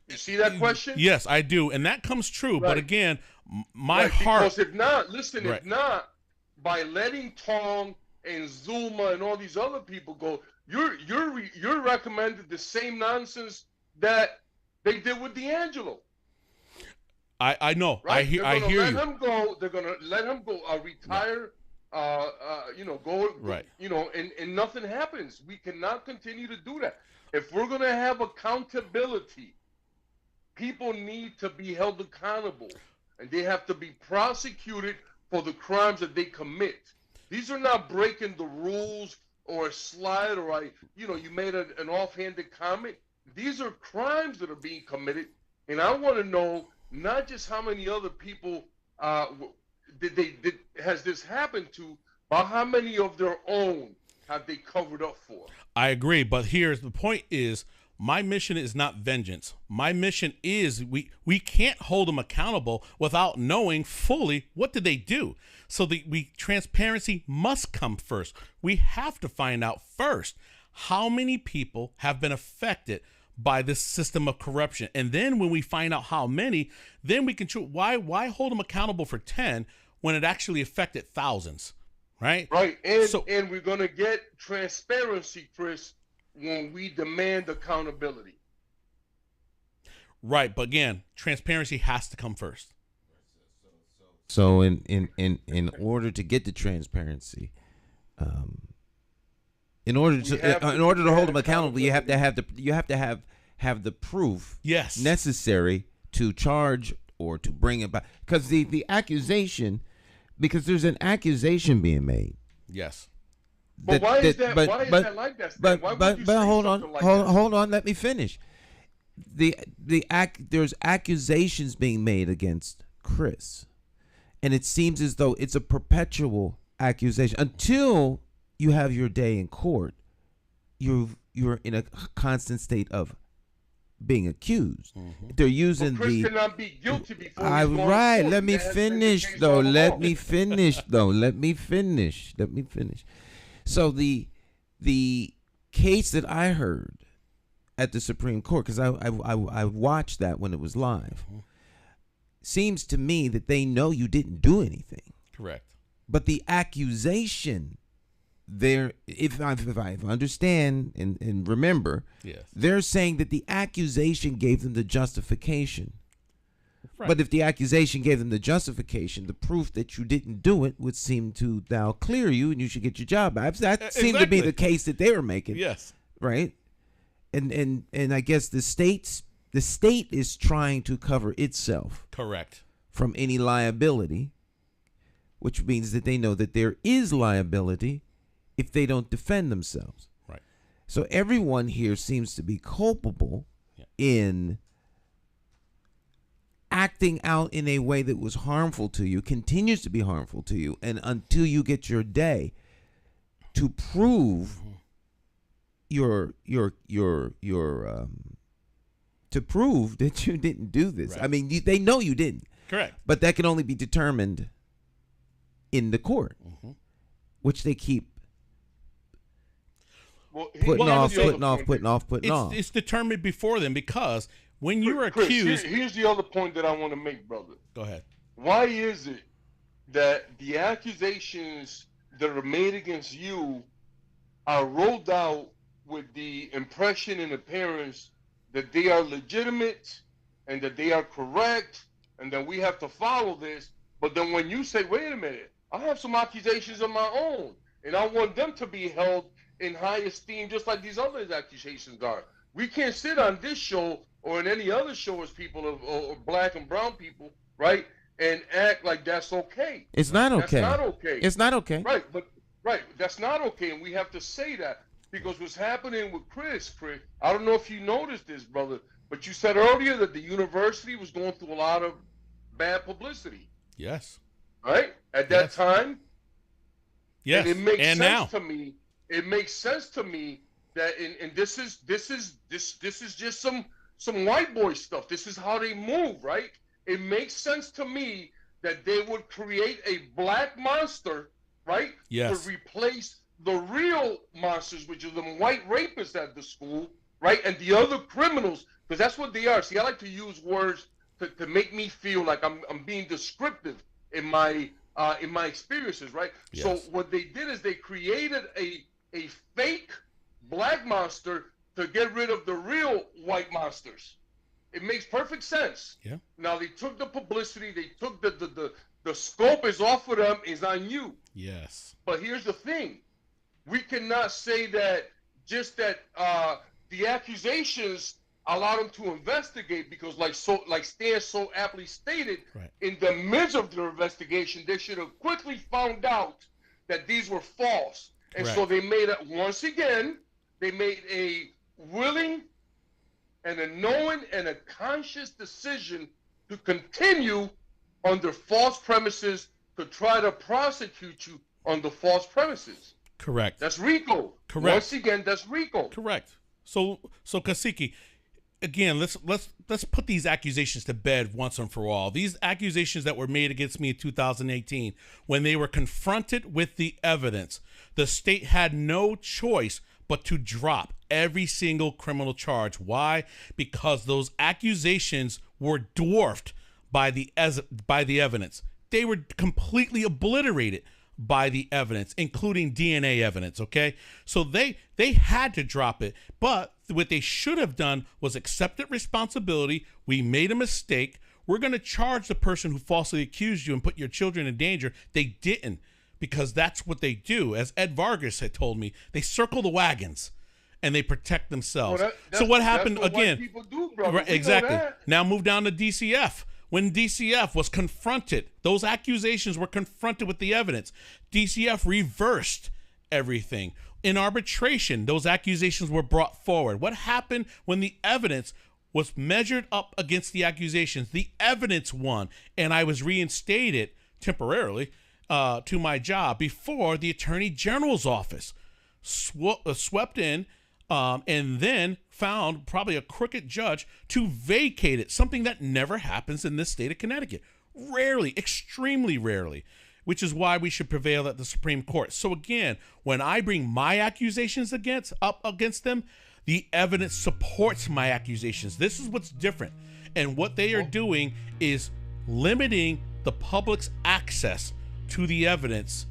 You see that question? Yes, I do, and that comes true. Right. But again, my heart. Because if not, by letting Tong and Zuma and all these other people go, you're recommending the same nonsense that they did with D'Angelo. I know. Right? I hear you. They're gonna let him go. Retire. Go. Right. And nothing happens. We cannot continue to do that. If we're gonna have accountability, people need to be held accountable, and they have to be prosecuted for the crimes that they commit. These are not breaking the rules or a slide or you made an offhanded comment. These are crimes that are being committed, and I want to know not just how many other people has this happened to, but how many of their own have they covered up for? I agree, but here's the point: is my mission is not vengeance. My mission is we can't hold them accountable without knowing fully what did they do. So transparency must come first. We have to find out first how many people have been affected by this system of corruption. And then when we find out how many, then we can choose. Why hold them accountable for 10 when it actually affected thousands, right? Right, and we're going to get transparency, Chris, when we demand accountability. Right, but again, transparency has to come first. So in order to get the transparency, in order to hold them accountable, you have to have the proof yes necessary to charge or to bring it back, because the accusation, because there's an accusation being made. Yes. But why is that like that? But hold on, let me finish. There's accusations being made against Chris, and it seems as though it's a perpetual accusation until you have your day in court. You're in a constant state of being accused. Mm-hmm. They're using Chris cannot be guilty before. Right. Let me finish though. Let me finish. So the case that I heard at the Supreme Court, because I watched that when it was live, seems to me that they know you didn't do anything. Correct. But the accusation there, if I understand and remember, yes, they're saying that the accusation gave them the justification. Right. But if the accusation gave them the justification, the proof that you didn't do it would seem to now clear you and you should get your job back. That seemed to be the case that they were making. Yes. Right? And I guess the state is trying to cover itself. Correct. From any liability, which means that they know that there is liability if they don't defend themselves. Right. So everyone here seems to be culpable in acting out in a way that was harmful to you, continues to be harmful to you, and until you get your day to prove to prove that you didn't do this. Right. I mean, they know you didn't. Correct. But that can only be determined in the court, which they keep putting off. It's determined before them, because when you're accused. Here's the other point that I want to make, brother. Go ahead. Why is it that the accusations that are made against you are rolled out with the impression and appearance that they are legitimate and that they are correct and that we have to follow this? But then when you say, wait a minute, I have some accusations of my own, and I want them to be held in high esteem just like these other accusations are. We can't sit on this show or in any other show as people or black and brown people, right, and act like that's okay. It's not okay. That's not okay. It's not okay. Right, that's not okay, and we have to say that, because what's happening with Chris, I don't know if you noticed this, brother, but you said earlier that the university was going through a lot of bad publicity. Yes. Right? At that time? Yes. And it makes sense now. to me. It makes sense to me that and this is just some white boy stuff. This is how they move, right? It makes sense to me that they would create a black monster, right? Yes. To replace the real monsters, which are the white rapists at the school, right? And the other criminals, because that's what they are. See, I like to use words to make me feel like I'm being descriptive in my experiences, right? Yes. So what they did is they created a fake black monster to get rid of the real white monsters. It makes perfect sense. Yeah. Now they took the publicity, they took the scope is off of them, is on you. Yes. But here's the thing. We cannot say that just that the accusations allow them to investigate, because like Stan so aptly stated, right, in the midst of their investigation, they should have quickly found out that these were false. And Correct. So they made it, once again, they made a willing and a knowing and a conscious decision to continue under false premises, to try to prosecute you on the false premises. Correct. That's RICO. Correct. Once again, that's RICO. Correct. So Kasiki, again, let's put these accusations to bed once and for all. These accusations that were made against me in 2018, when they were confronted with the evidence, the state had no choice but to drop every single criminal charge. Why? Because those accusations were dwarfed by the evidence. They were completely obliterated by the evidence, including DNA evidence, okay? So they had to drop it, but what they should have done was accepted responsibility. We made a mistake. We're going to charge the person who falsely accused you and put your children in danger. They didn't, because that's what they do. As Ed Vargas had told me, they circle the wagons and they protect themselves. Well, so what happened that's what again? White people do, brother. Right, exactly. Now move down to DCF. When DCF was confronted, those accusations were confronted with the evidence. DCF reversed everything. In arbitration, those accusations were brought forward. What happened when the evidence was measured up against the accusations? The evidence won, and I was reinstated temporarily to my job before the Attorney General's office swept in and then found probably a crooked judge to vacate it, something that never happens in this state of Connecticut. Rarely, extremely rarely, which is why we should prevail at the Supreme Court. So again, when I bring my accusations up against them, the evidence supports my accusations. This is what's different. And what they are doing is limiting the public's access to the evidence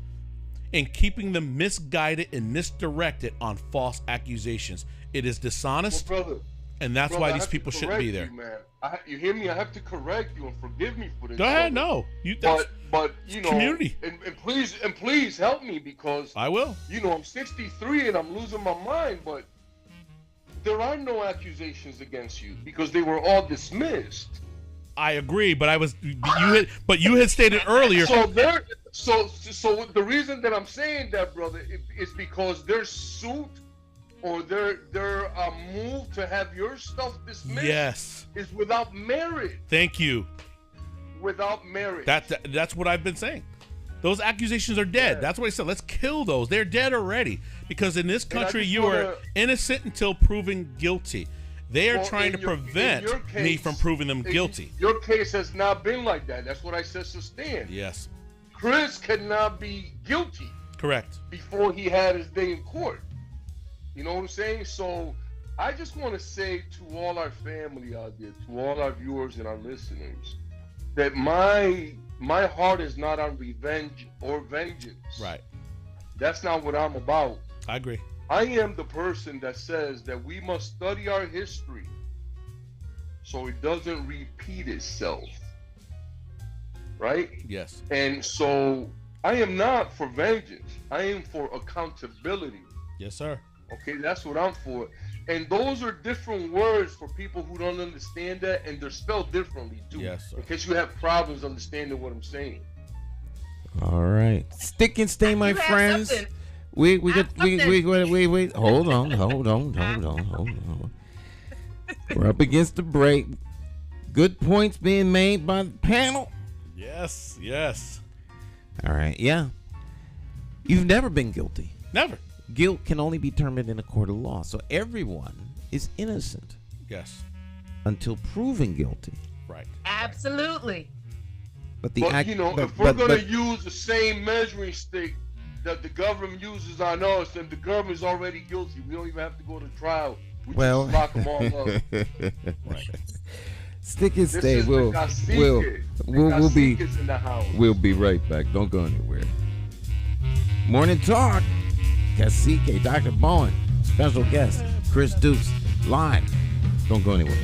and keeping them misguided and misdirected on false accusations. It is dishonest, and that's why these people shouldn't be there. You, man. You hear me? I have to correct you and forgive me for this. Go ahead, no. But you know, community. And please help me, because I will. You know, I'm 63 and I'm losing my mind, but there are no accusations against you because they were all dismissed. I agree, but you had stated earlier. So the reason that I'm saying that, brother, is because their suit or their move to have your stuff dismissed is without merit. Thank you. Without merit. That's what I've been saying. Those accusations are dead. Yeah. That's what I said. Let's kill those. They're dead already. Because in this country, you are innocent until proven guilty. They are trying to prevent me from proving them guilty. Your case has not been like that. That's what I said, sustain. Yes. Chris cannot be guilty. Correct. Before he had his day in court. You know what I'm saying? So I just want to say to all our family out there, to all our viewers and our listeners, that my heart is not on revenge or vengeance. Right. That's not what I'm about. I agree. I am the person that says that we must study our history so it doesn't repeat itself. Right? Yes. And so I am not for vengeance. I am for accountability. Yes, sir. Okay, that's what I'm for. And those are different words for people who don't understand that, and they're spelled differently too. Yes, sir. In case you have problems understanding what I'm saying. All right. Stick and stay, my friends. Wait. Hold on. We're up against the break. Good points being made by the panel. Yes. All right. Yeah. You've never been guilty. Never. Guilt can only be determined in a court of law. So everyone is innocent. Yes. Until proven guilty. Right. Absolutely. But if we're going to use the same measuring stick that the government uses on us, then the government's already guilty. We don't even have to go to trial. We just lock them all up. Right. Stick and stay. We'll be right back. Don't go anywhere. Morning Talk. Cacique, Dr. Bowen, special guest Chris Dukes, live. Don't go anywhere.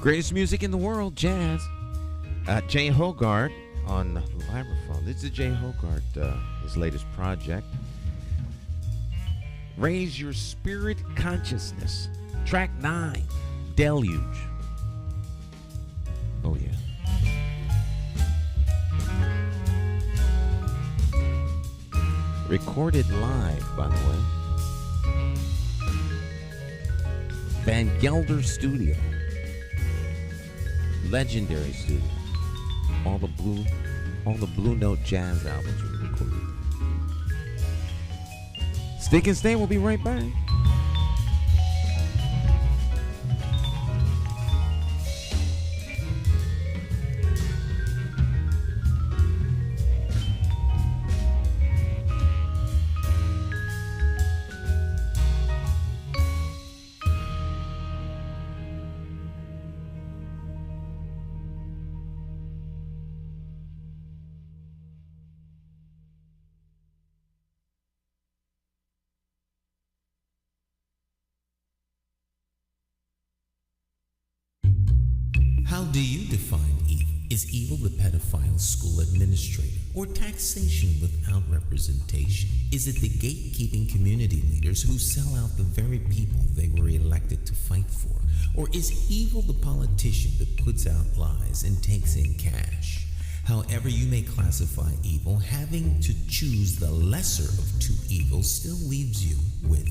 Greatest music in the world, jazz. Jay Hogarth on the vibraphone. This is Jay Hogarth, his latest project. Raise Your Spirit Consciousness. Track 9, Deluge. Oh, yeah. Recorded live, by the way. Van Gelder Studio. Legendary studio. All the Blue Note jazz albums were recorded. Stick and stay, we'll be right back. How do you define evil? Is evil the pedophile school administrator or taxation without representation? Is it the gatekeeping community leaders who sell out the very people they were elected to fight for? Or is evil the politician that puts out lies and takes in cash? However you may classify evil, having to choose the lesser of two evils still leaves you with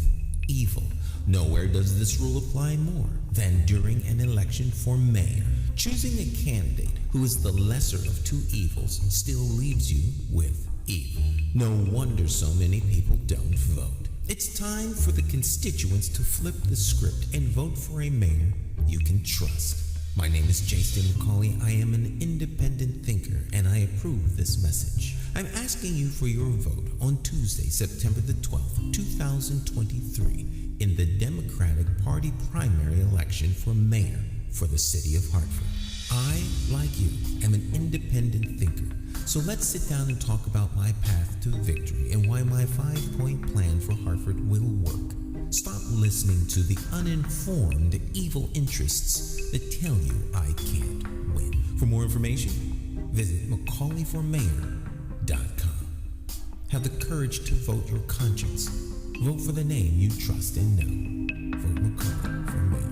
evil. Nowhere does this rule apply more than during an election for mayor. Choosing a candidate who is the lesser of two evils still leaves you with evil. No wonder so many people don't vote. It's time for the constituents to flip the script and vote for a mayor you can trust. My name is Jason McCauley. I am an independent thinker, and I approve this message. I'm asking you for your vote on Tuesday, September the 12th, 2023, in the Democratic Party primary election for mayor for the city of Hartford. I, like you, am an independent thinker. So let's sit down and talk about my path to victory and why my 5-point plan for Hartford will work. Stop listening to the uninformed evil interests that tell you I can't win. For more information, visit McCauleyformayor.com. Have the courage to vote your conscience. Vote for the name you trust and know. Vote McCauley for mayor.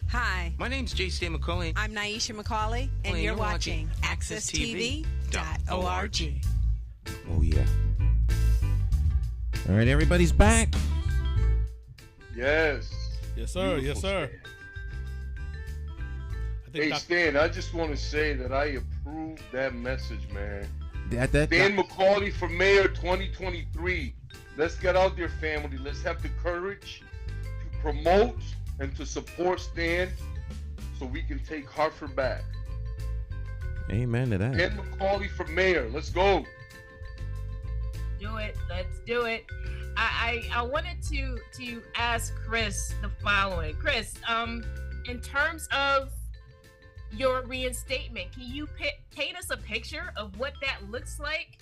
Hi, My name's J.C. McCauley. I'm Naisha McCauley, and you're watching AccessTV.org. Oh, yeah. All right, everybody's back. Yes. Yes, sir. Beautiful, Yes, sir. Stan. I think Hey, Stan, I just want to say that I approve that message, man. That Stan McCauley for mayor 2023. Let's get out there, family. Let's have the courage to promote and to support Stan so we can take Hartford back. Amen to that. Stan McCauley for mayor. Let's go. Do it. Let's do it. I wanted to ask Chris the following. Chris, in terms of your reinstatement, can you paint us a picture of what that looks like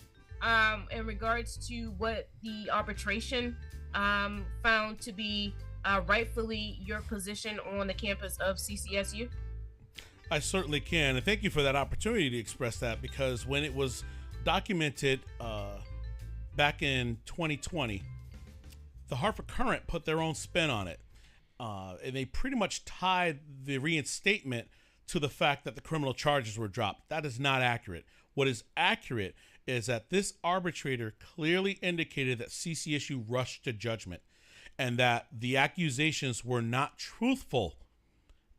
in regards to what the arbitration found to be rightfully your position on the campus of CCSU? I certainly can, and thank you for that opportunity to express that, because when it was documented back in 2020, the Hartford Courant put their own spin on it, and they pretty much tied the reinstatement to the fact that the criminal charges were dropped. That is not accurate. What is accurate is that this arbitrator clearly indicated that CCSU rushed to judgment and that the accusations were not truthful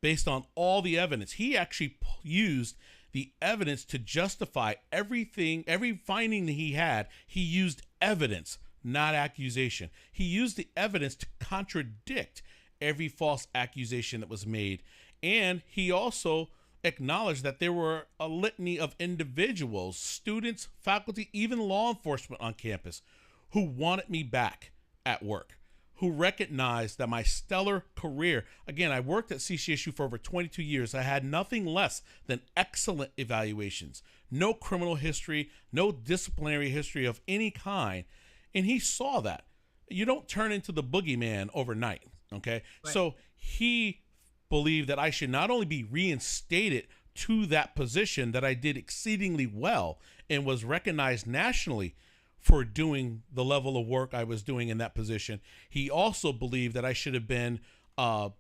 based on all the evidence. He actually used the evidence to justify everything, every finding that he had. He used evidence, not accusation. He used the evidence to contradict every false accusation that was made. And he also acknowledged that there were a litany of individuals, students, faculty, even law enforcement on campus who wanted me back at work, who recognized that my stellar career, again, I worked at CCSU for over 22 years. I had nothing less than excellent evaluations, no criminal history, no disciplinary history of any kind. And he saw that. You don't turn into the boogeyman overnight, okay? Right. So he believed that I should not only be reinstated to that position that I did exceedingly well and was recognized nationally for doing the level of work I was doing in that position. He also believed that I should have been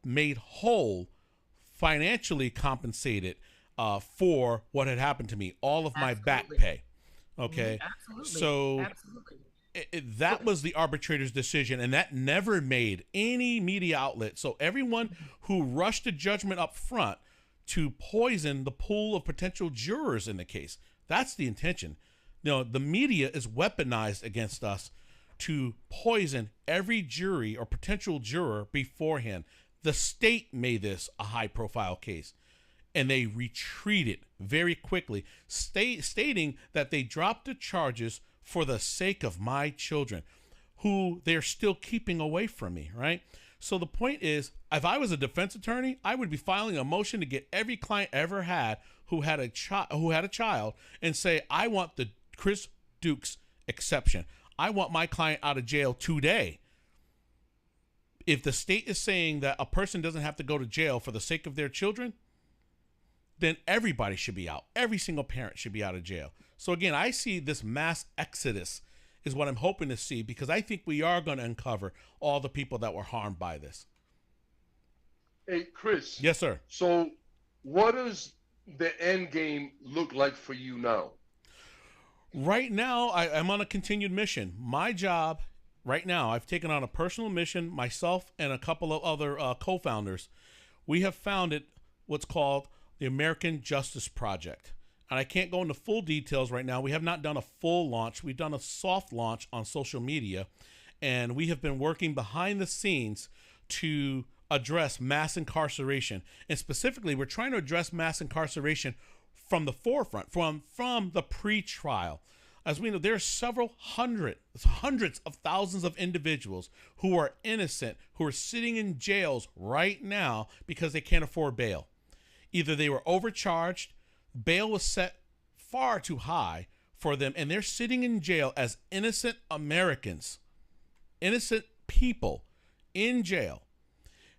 made whole, financially compensated for what had happened to me, all of my back pay. Okay. Absolutely. So Absolutely. That was the arbitrator's decision, and that never made any media outlet. So everyone who rushed to judgment up front to poison the pool of potential jurors in the case, that's the intention. The media is weaponized against us to poison every jury or potential juror beforehand. The state made this a high-profile case, and they retreated very quickly, stating that they dropped the charges for the sake of my children, who they're still keeping away from me, right? So the point is, if I was a defense attorney, I would be filing a motion to get every client ever had who had a child and say, I want the Chris Dukes exception. I want my client out of jail today. If the state is saying that a person doesn't have to go to jail for the sake of their children, then everybody should be out. Every single parent should be out of jail. So again, I see this mass exodus is what I'm hoping to see, because I think we are going to uncover all the people that were harmed by this. Hey, Chris. Yes, sir. So what does the end game look like for you now? Right now, I'm on a continued mission. My job right now, I've taken on a personal mission, myself and a couple of other co-founders. We have founded what's called the American Justice Project. And I can't go into full details right now. We have not done a full launch. We've done a soft launch on social media. And we have been working behind the scenes to address mass incarceration. And specifically, we're trying to address mass incarceration from the forefront, from the pre-trial. As we know, there are hundreds of thousands of individuals who are innocent, who are sitting in jails right now because they can't afford bail. Either they were overcharged, bail was set far too high for them, and they're sitting in jail as innocent Americans, innocent people in jail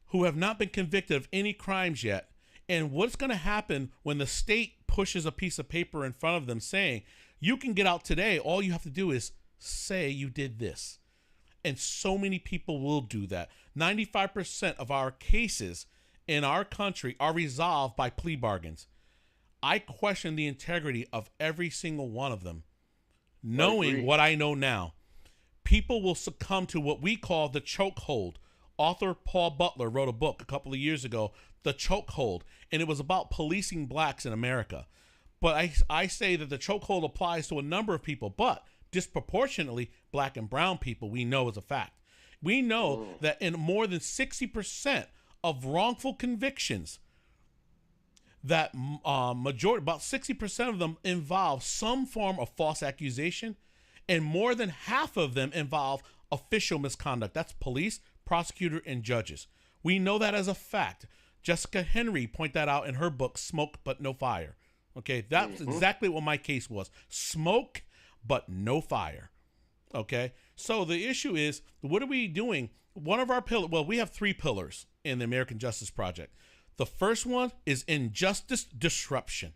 who have not been convicted of any crimes yet. And what's going to happen when the state pushes a piece of paper in front of them saying, you can get out today, all you have to do is say you did this. And so many people will do that. 95% of our cases in our country are resolved by plea bargains. I question the integrity of every single one of them. Knowing what I know now, people will succumb to what we call the chokehold. Author Paul Butler wrote a book a couple of years ago, The Chokehold, and it was about policing blacks in America. But I say that the chokehold applies to a number of people, but disproportionately black and brown people, we know as a fact. We know that in more than 60% of wrongful convictions, that about 60% of them involve some form of false accusation, and more than half of them involve official misconduct. That's police, prosecutor, and judges. We know that as a fact. Jessica Henry pointed that out in her book, Smoke But No Fire. Okay, that's exactly what my case was. Smoke, but no fire. Okay, so the issue is, what are we doing? One of our pillars, well, we have 3 pillars in the American Justice Project. The first one is injustice disruption.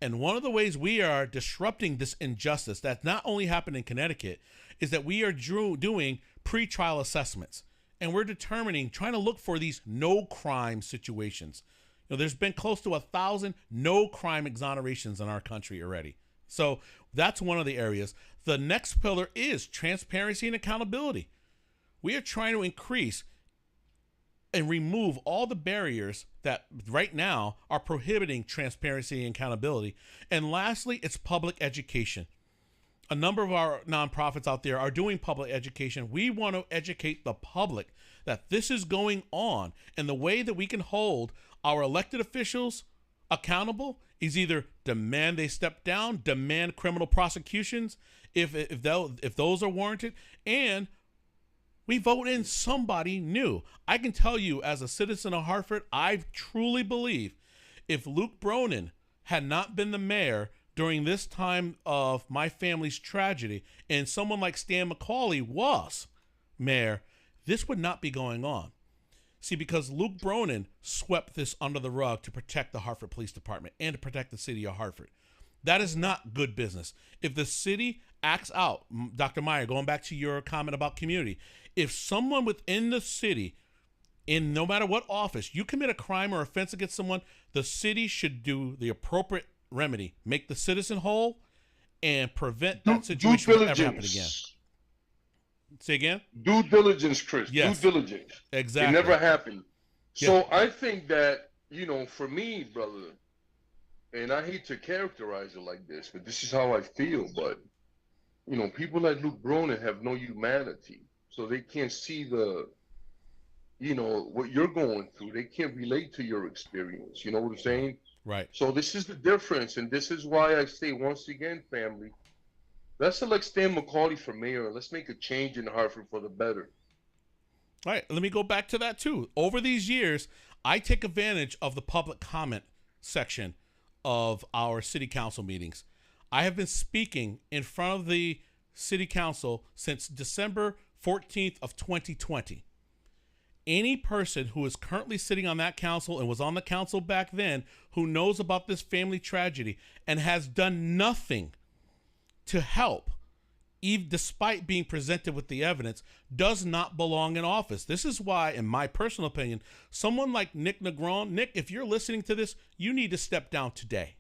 And one of the ways we are disrupting this injustice that's not only happened in Connecticut is that we are doing pre-trial assessments. And we're trying to look for these no crime situations. There's been close to 1,000 no crime exonerations in our country already. So that's one of the areas. The next pillar is transparency and accountability. We are trying to increase and remove all the barriers that right now are prohibiting transparency and accountability. And lastly, it's public education. A number of our nonprofits out there are doing public education. We want to educate the public that this is going on, and the way that we can hold our elected officials accountable is either demand they step down, demand criminal prosecutions if those are warranted, and We vote in somebody new. I can tell you, as a citizen of Hartford, I truly believe if Luke Bronin had not been the mayor during this time of my family's tragedy, and someone like Stan McCauley was mayor, this would not be going on. See, because Luke Bronin swept this under the rug to protect the Hartford Police Department and to protect the city of Hartford. That is not good business. If the city acts out, Dr. Meyer, going back to your comment about community, if someone within the city, in no matter what office, you commit a crime or offense against someone, the city should do the appropriate remedy, make the citizen whole, and prevent that situation from ever happening again. Say again? Due diligence, Chris. Yes. Due diligence. Exactly. It never happened. Yeah. So I think that, for me, brother, and I hate to characterize it like this, but this is how I feel, but, people like Luke Bronin have no humanity. So they can't see what you're going through. They can't relate to your experience. You know what I'm saying? Right. So this is the difference. And this is why I say, once again, family, let's elect Stan McCauley for mayor. Let's make a change in Hartford for the better. All right. Let me go back to that, too. Over these years, I take advantage of the public comment section of our city council meetings. I have been speaking in front of the city council since December 14th of 2020. Any person who is currently sitting on that council and was on the council back then who knows about this family tragedy and has done nothing to help, even despite being presented with the evidence, does not belong in office. This is why, in my personal opinion, someone like Nick Negron, Nick, if you're listening to this, you need to step down today.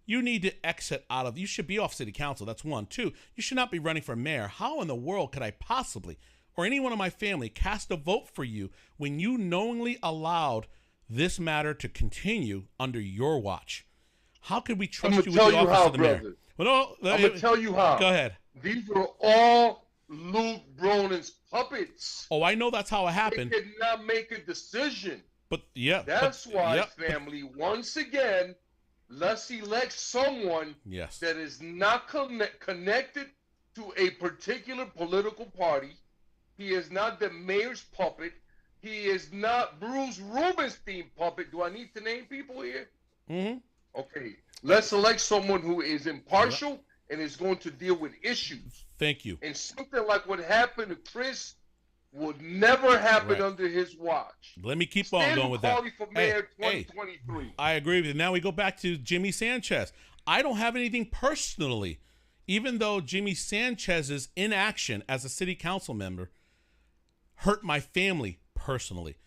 You need to exit out of, you should be off city council. That's one. Two, you should not be running for mayor. How in the world could I possibly, or anyone in my family, cast a vote for you when you knowingly allowed this matter to continue under your watch? How could we trust you with the office of the mayor? Well, no, I'm going to tell you how. Go ahead. These are all Luke Bronin's puppets. Oh, I know that's how it happened. They did not make a decision. But, yeah. That's why, family, once again, let's elect someone that is not connected to a particular political party. He is not the mayor's puppet. He is not Bruce Rubenstein's puppet. Do I need to name people here? Mm-hmm. Okay. Let's elect someone who is impartial and is going to deal with issues. Thank you. And something like what happened to Chris would never happen under his watch. Let me keep on going with that. For mayor 2023. I agree with you. Now we go back to Jimmy Sanchez. I don't have anything personally, even though Jimmy Sanchez's inaction as a city council member hurt my family personally.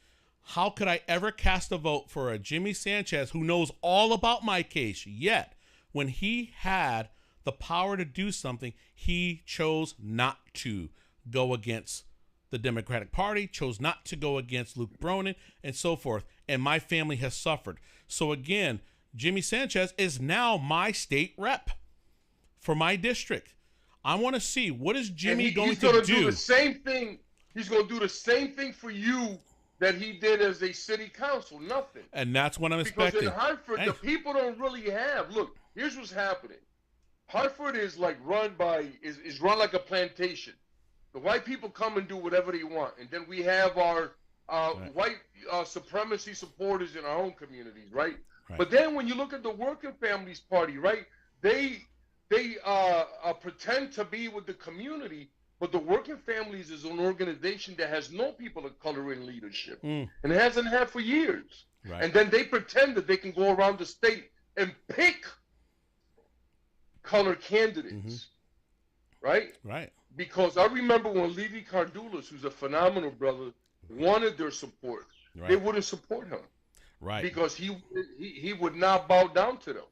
How could I ever cast a vote for a Jimmy Sanchez who knows all about my case, yet when he had the power to do something, he chose not to go against the Democratic Party, chose not to go against Luke Bronin, and so forth. And my family has suffered. So again, Jimmy Sanchez is now my state rep for my district. I want to see, what is Jimmy going to do? The same thing. He's going to do the same thing for you that he did as a city council. Nothing. And that's what I'm expecting. Because in Hartford, the people don't really have. Look, here's what's happening. Hartford is like run like a plantation. The white people come and do whatever they want, and then we have our white supremacy supporters in our own communities, right? But then when you look at the Working Families Party, right, they pretend to be with the community, but the Working Families is an organization that has no people of color in leadership, and it hasn't had for years. Right. And then they pretend that they can go around the state and pick color candidates, right? Right. Because I remember when Levy Cardulas, who's a phenomenal brother, wanted their support, they wouldn't support him, right? Because he would not bow down to them.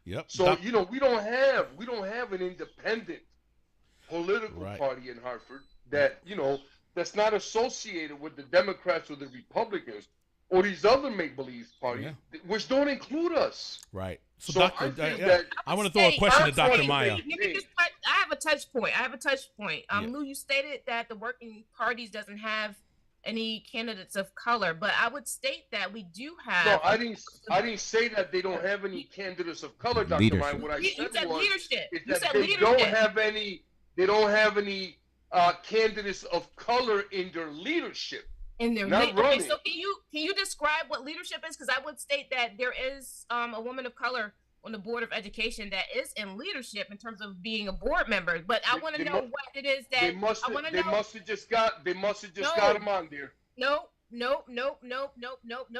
Yep. So we don't have an independent political party in Hartford that that's not associated with the Democrats or the Republicans or these other make-believe parties, which don't include us. Right. So I want to throw a question to Dr. Maya. I have a touch point. Lou, you stated that the working parties doesn't have any candidates of color, but I would state that we do have. No, I didn't say that they don't have any candidates of color, Dr. Maya. What I said was leadership. Is that they don't have any candidates of color in their leadership. In their not running. Okay, so can you describe what leadership is? Because I would state that there is a woman of color on the board of education that is in leadership in terms of being a board member. But I want to know what it is that they must have just got him on there. Nope.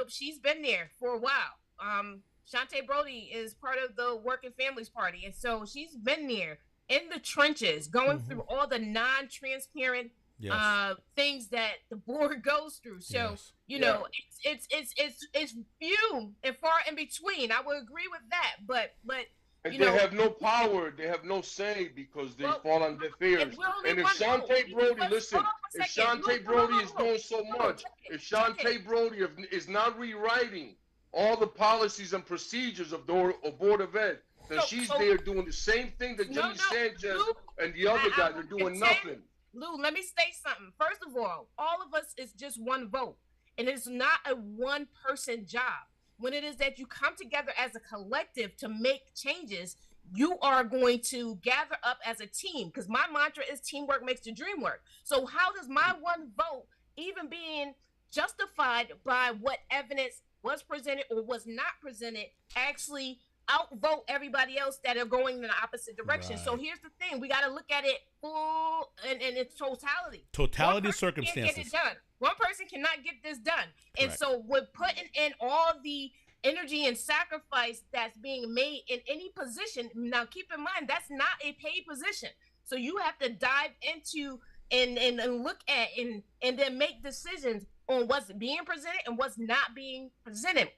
She's been there for a while. Shantae Brody is part of the Working Families Party, and so she's been there in the trenches, going through all the non-transparent things that the board goes through. So you know, it's few and far in between. I would agree with that, but and they have no power. They have no say because they fall on deaf ears. And if Shantae Brody, listen, if Shantae Brody is doing so much, if Shantae Brody is not rewriting all the policies and procedures of the Board of Ed, then she's there doing the same thing that Jimmy Sanchez and the other guys are doing nothing. Lou, let me say something. First of all of us is just one vote, and it's not a one-person job. When it is that you come together as a collective to make changes, you are going to gather up as a team, because my mantra is teamwork makes the dream work. So how does my one vote, even being justified by what evidence was presented or was not presented, actually outvote everybody else that are going in the opposite direction? Right. So here's the thing: we got to look at it full and in its totality. Totality of circumstances. Can't get it done. One person cannot get this done. And so with putting in all the energy and sacrifice that's being made in any position, now keep in mind that's not a paid position. So you have to dive into and look at and then make decisions on what's being presented and what's not being presented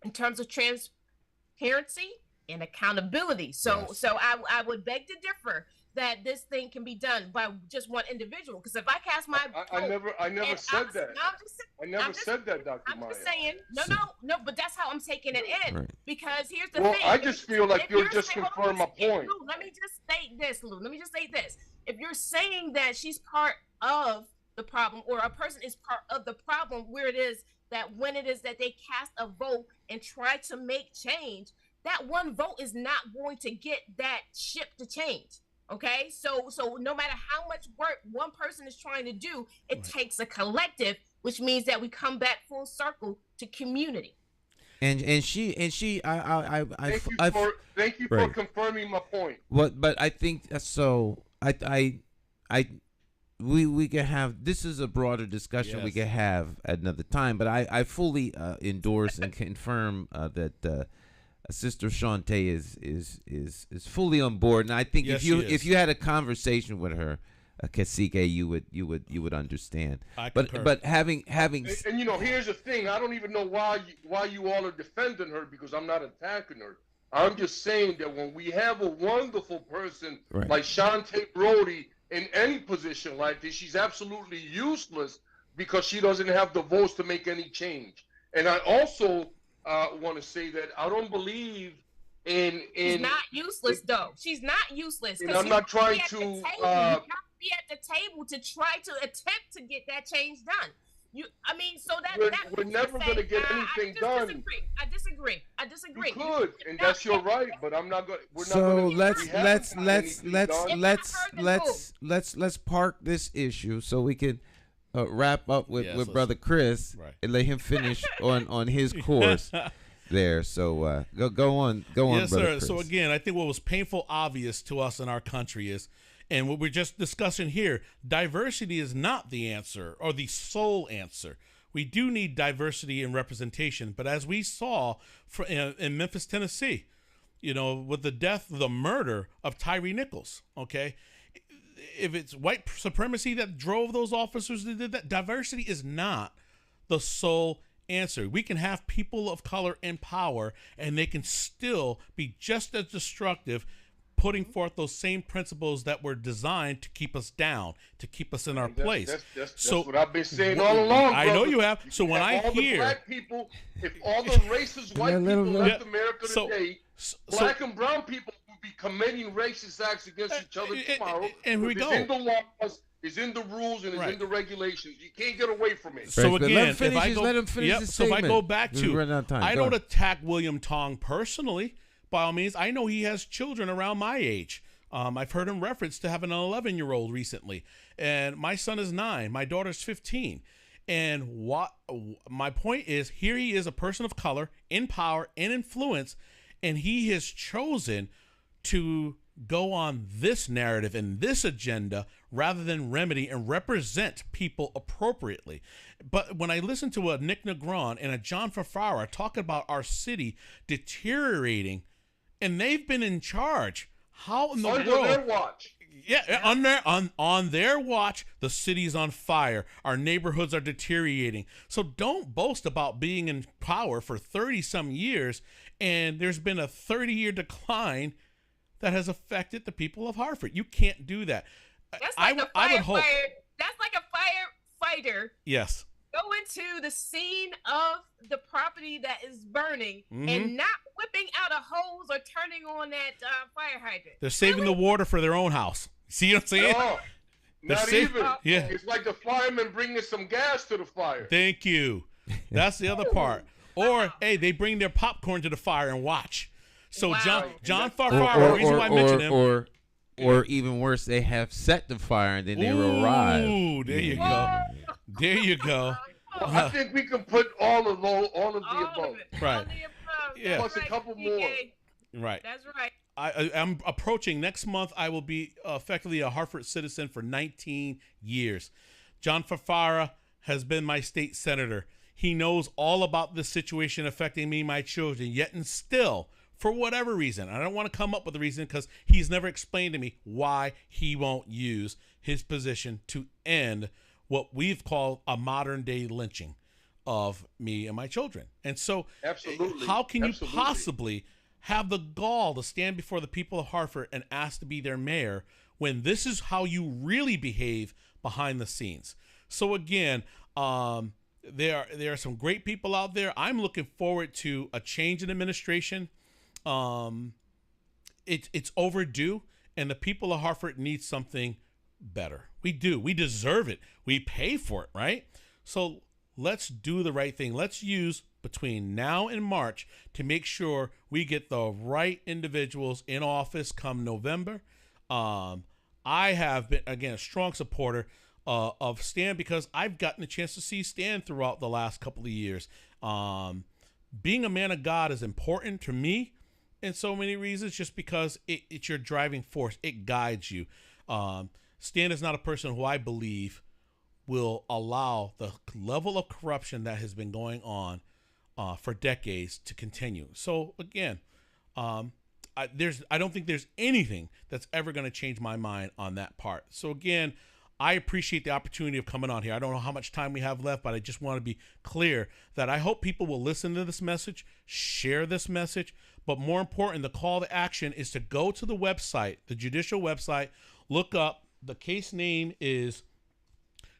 in terms of transparency and accountability. So I would beg to differ that this thing can be done by just one individual. Because if I cast my I never said that. I never said that, Dr. Maya. I'm just saying, no, but that's how I'm taking it in. Right. Because here's the thing. I just feel like you're just confirming my point. Lou, let me just state this. If you're saying that she's part of the problem, or a person is part of the problem, where it is that when it is that they cast a vote and try to make change, that one vote is not going to get that ship to change. Okay, so no matter how much work one person is trying to do, it takes a collective, which means that we come back full circle to community. And she I thank you for confirming my point. But I think so. We can have, this is a broader discussion we can have at another time. But I fully endorse and confirm that. Sister Shantae is fully on board, and I think if you had a conversation with her, Cacique, you would understand. But having and you know, here's the thing: I don't even know why you all are defending her, because I'm not attacking her. I'm just saying that when we have a wonderful person like Shantae Brody in any position like this, she's absolutely useless because she doesn't have the votes to make any change. And I also want to say that I don't believe in. She's not useless, though. She's not useless. And I'm not trying to. You have to be at the table to try to attempt to get that change done. We're never going to get anything done. I disagree. You could, and that's your right, but I'm not going. So let's park this issue so we can wrap up with Brother Chris and let him finish on his course there. So go on. Yes, Brother sir. Chris. So again, I think what was painful obvious to us in our country is, and what we're just discussing here, diversity is not the answer or the sole answer. We do need diversity and representation, but as we saw in Memphis, Tennessee, you know, with the murder of Tyree Nichols, okay? If it's white supremacy that drove those officers that did that, diversity is not the sole answer. We can have people of color in power, and they can still be just as destructive, putting forth those same principles that were designed to keep us down, to keep us in our place. That's what I've been saying all along. I know you have. So when I hear the black people, if all the racist white people left America today, black and brown people will be committing racist acts against each other tomorrow. And we go. It's in the laws, it's in the rules, and it's in the regulations. You can't get away from it. So again, if I go back to, I don't attack William Tong personally. By all means, I know he has children around my age. I've heard him reference to having an 11-year-old recently, and my son is 9. My daughter's 15. And what my point is, here he is, a person of color, in power and influence, and he has chosen to go on this narrative and this agenda rather than remedy and represent people appropriately. But when I listen to a Nick Negron and a John Fafara talking about our city deteriorating, and they've been in charge, how in the world? Their watch. Yeah, on their watch, the city's on fire. Our neighborhoods are deteriorating. So don't boast about being in power for 30-some years, and there's been a 30-year decline that has affected the people of Hartford. You can't do that. That's like I would hope. That's like a firefighter. Yes. Go into the scene of the property that is burning and not whipping out a hose or turning on that fire hydrant. They're saving the water for their own house. See what I'm saying? Oh, not even. Yeah. It's like the firemen bringing some gas to the fire. Thank you. That's the other part. Or, hey, they bring their popcorn to the fire and watch. So John Farfara, the reason why I mentioned him. Or even worse, they have set the fire and then they arrive. Ooh, there you go. There you go. Well, I think we can put all of the above. Right. Yeah. Plus a couple more. Right. That's right. I'm approaching next month. I will be effectively a Hartford citizen for 19 years. John Fafara has been my state senator. He knows all about this situation affecting me, my children, yet and still, for whatever reason, I don't want to come up with a reason because he's never explained to me why he won't use his position to end what we've called a modern day lynching of me and my children. And so absolutely, how can you possibly have the gall to stand before the people of Hartford and ask to be their mayor when this is how you really behave behind the scenes? So again, there are some great people out there. I'm looking forward to a change in administration. It's overdue, and the people of Hartford need something better. We do. We deserve it. We pay for it, right? So let's do the right thing. Let's use between now and March to make sure we get the right individuals in office come November. I have been, again, a strong supporter of Stan because I've gotten a chance to see Stan throughout the last couple of years. Being a man of God is important to me in so many reasons, just because it's your driving force. It guides you. Stan is not a person who I believe will allow the level of corruption that has been going on for decades to continue. So again, I don't think there's anything that's ever going to change my mind on that part. So again, I appreciate the opportunity of coming on here. I don't know how much time we have left, but I just want to be clear that I hope people will listen to this message, share this message, but more important, the call to action is to go to the website, the judicial website, look up, the case name is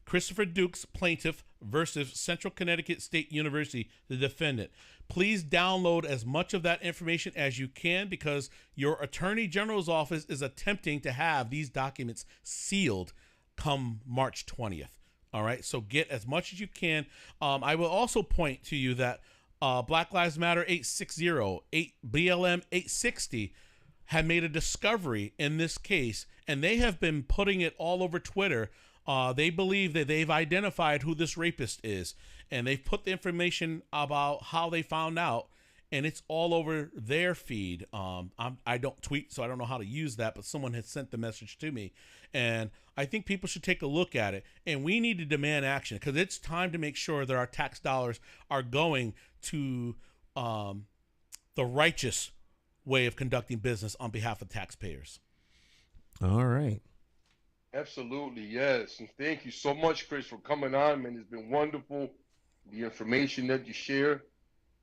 Christopher Dukes Plaintiff versus Central Connecticut State University, the defendant. Please download as much of that information as you can because your Attorney General's office is attempting to have these documents sealed come March 20th. All right, so get as much as you can. I will also point to you that Black Lives Matter 860, BLM 860 had made a discovery in this case, and they have been putting it all over Twitter. They believe that they've identified who this rapist is, and they've put the information about how they found out, and it's all over their feed. I don't tweet, so I don't know how to use that, but someone had sent the message to me, and I think people should take a look at it, and we need to demand action because it's time to make sure that our tax dollars are going to the righteous way of conducting business on behalf of taxpayers. All right. Absolutely, yes. And thank you so much, Chris, for coming on, man. It's been wonderful. The information that you share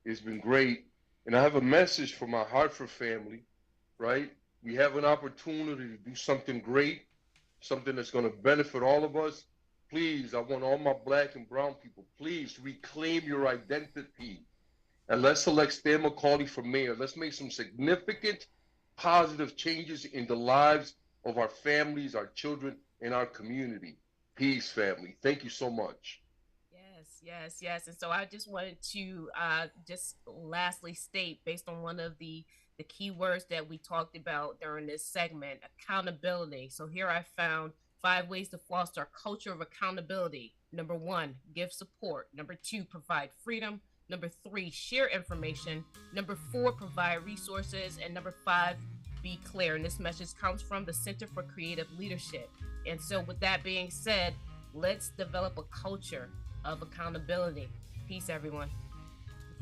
has been great. And I have a message for my Hartford family, right? We have an opportunity to do something great, something that's going to benefit all of us. Please, I want all my black and brown people, please reclaim your identity. And let's elect Stan McCauley for mayor. Let's make some significant positive changes in the lives of our families, our children, and our community. Peace, family. Thank you so much. Yes. Yes. And so I just wanted to just lastly state, based on one of the key words that we talked about during this segment, accountability. So here I found 5 ways to foster a culture of accountability. Number 1, give support. Number 2, provide freedom. Number 3, share information. Number 4, provide resources. And number 5, be clear. And this message comes from the Center for Creative Leadership. And so with that being said, let's develop a culture of accountability. Peace, everyone.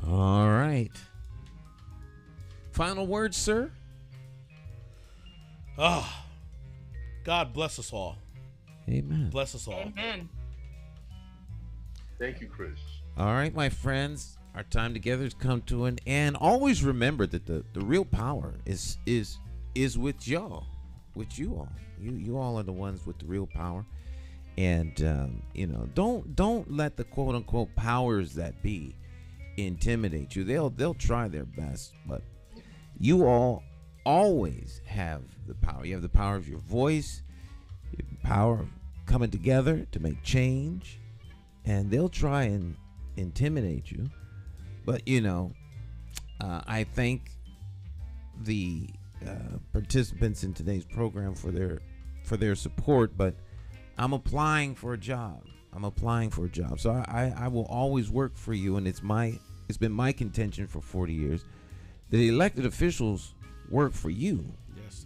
All right. Final words, sir? God bless us all. Amen. Bless us all. Amen. Thank you, Chris. All right, my friends. Our time together has come to an end. Always remember that the real power is with y'all. With you all. You all are the ones with the real power. And don't let the quote unquote powers that be intimidate you. They'll try their best, but you all always have the power. You have the power of your voice, the power of coming together to make change, and they'll try and intimidate you. But I thank the participants in today's program for their support, but I'm applying for a job. So I will always work for you, and it's been my contention for 40 years that the elected officials work for you. Yes.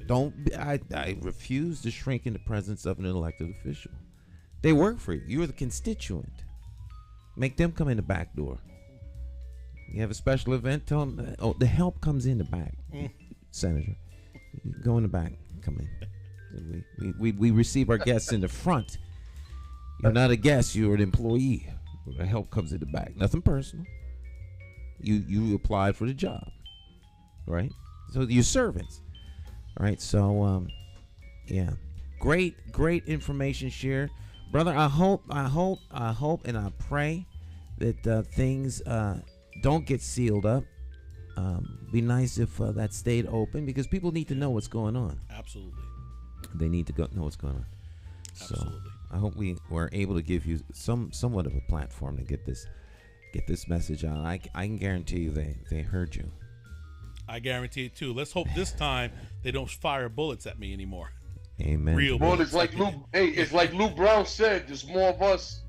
I refuse to shrink in the presence of an elected official. They work for you. You're the constituent. Make them come in the back door. You have a special event, tell them, the help comes in the back. Senator, you go in the back, come in. We receive our guests in the front. You're not a guest, you're an employee. The help comes in the back. Nothing personal. You applied for the job, right? So you're servants. All right, so yeah. Great information share. Brother, I hope and I pray that things don't get sealed up. Be nice if that stayed open, because people need to know what's going on. Absolutely. They need to know what's going on. Absolutely. So I hope we were able to give you somewhat of a platform to get this message out. I can guarantee you they heard you. I guarantee it too. Let's hope this time they don't fire bullets at me anymore. Amen. Real Well, bullets. it's like Luke Brown said. There's more of us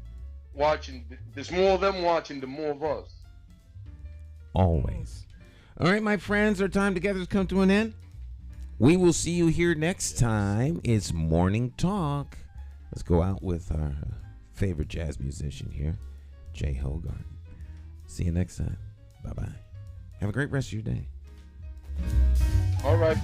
watching. There's more of them watching than more of us. Always. All right, my friends, our time together has come to an end. We will see you here next time. It's Morning Talk. Let's go out with our favorite jazz musician here, Jay Hogarth. See you next time. Bye-bye. Have a great rest of your day. All right.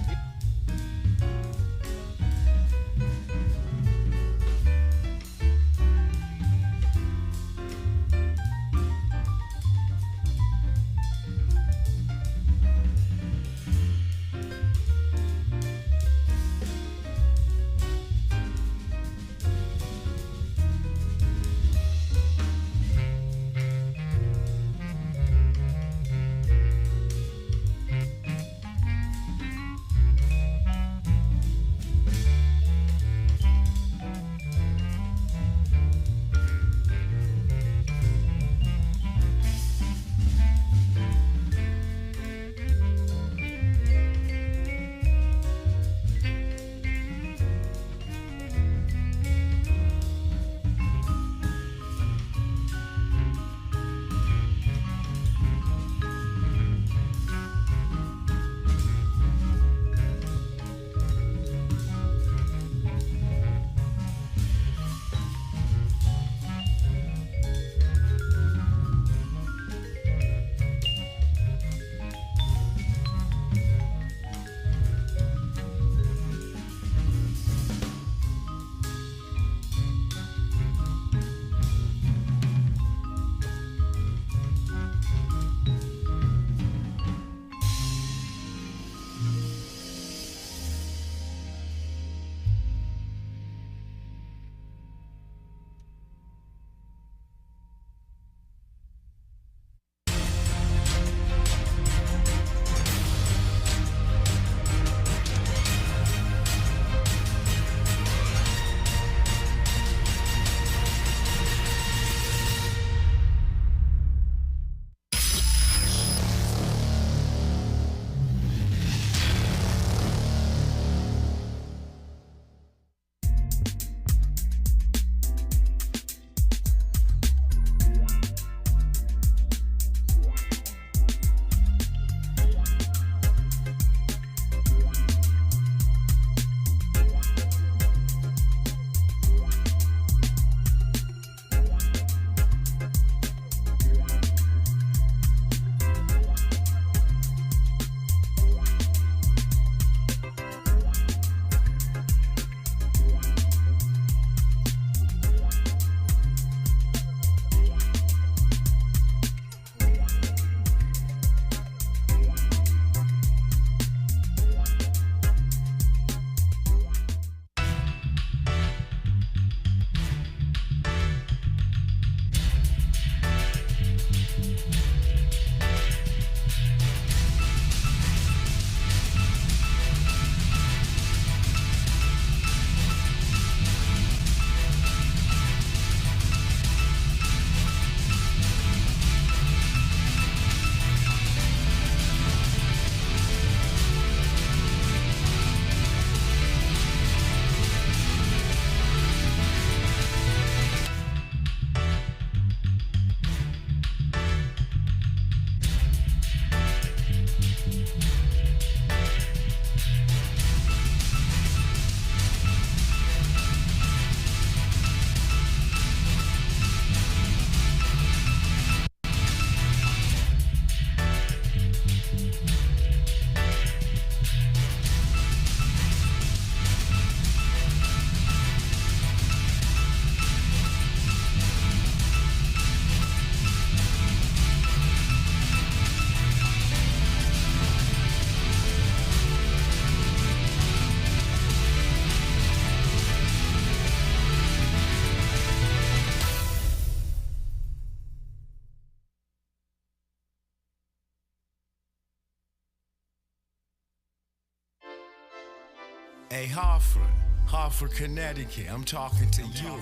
Hey, Hartford, Connecticut, I'm talking to you.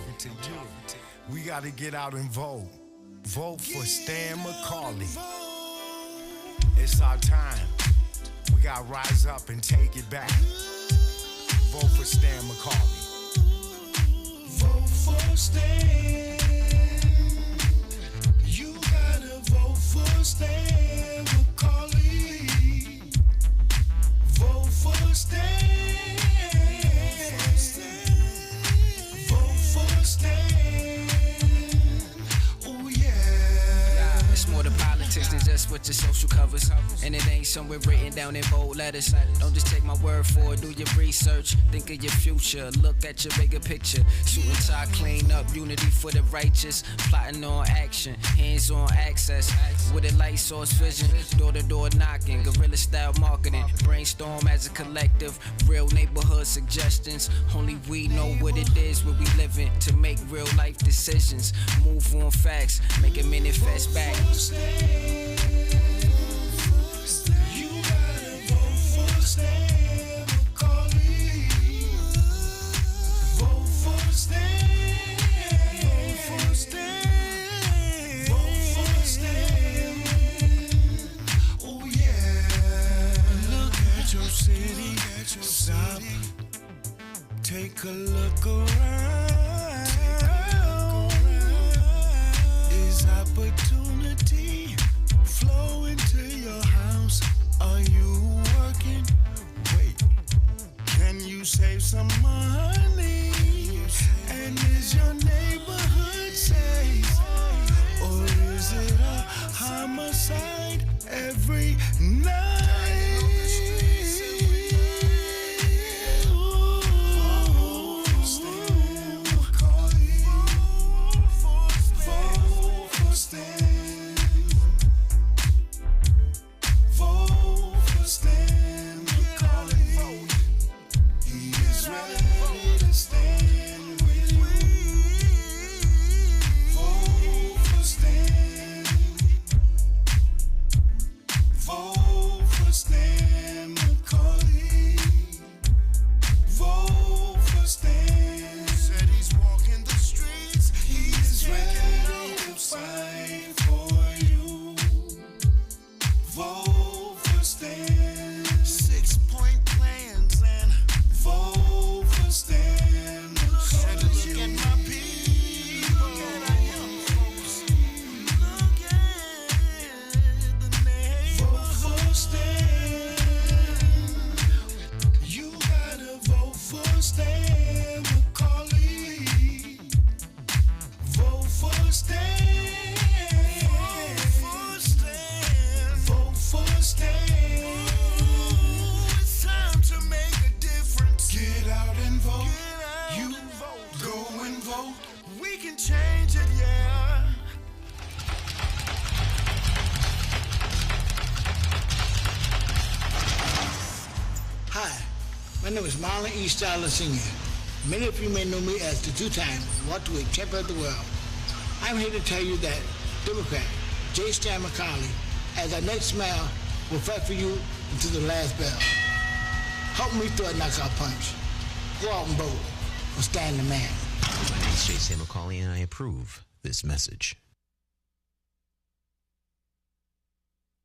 We gotta get out and vote. Vote for Stan McCauley. It's our time. We gotta rise up and take it back. Vote for Stan McCauley. Vote for Stan. You gotta vote for Stan McCauley. Vote for Stan. Vote for Stan. Oh yeah. It's more than politics than just what your social covers. And it ain't somewhere written down in bold letters. Don't just take my word for it, do your research. Think of your future, look at your bigger picture. Shooting tie, clean up, unity for the righteous. Plotting on action, hands-on access. With a light source vision, door-to-door knocking. Guerrilla style marketing, brainstorm as a collective. Real neighborhood suggestions. Only we know what it is where we living. To make real life decisions. Move on facts, make it manifest back. You gotta vote for Stan McCauley. Vote for Stan. Vote for Stan. Vote for Stan. Oh yeah. Look at your city. Stop. Take a look around. Is opportunity flow into your house? Are you working? Wait, can you save some money? And is your neighborhood safe? Or is it a homicide every night? Styler Sr. Many of you may know me as the two-time welterweight champion of the world. I'm here to tell you that Democrat J. Stan McCauley, as our next mayor, will fight for you until the last bell. Help me throw a knockout punch. Go out and vote for Stan the man. My name is J. Stan McCauley, and I approve this message.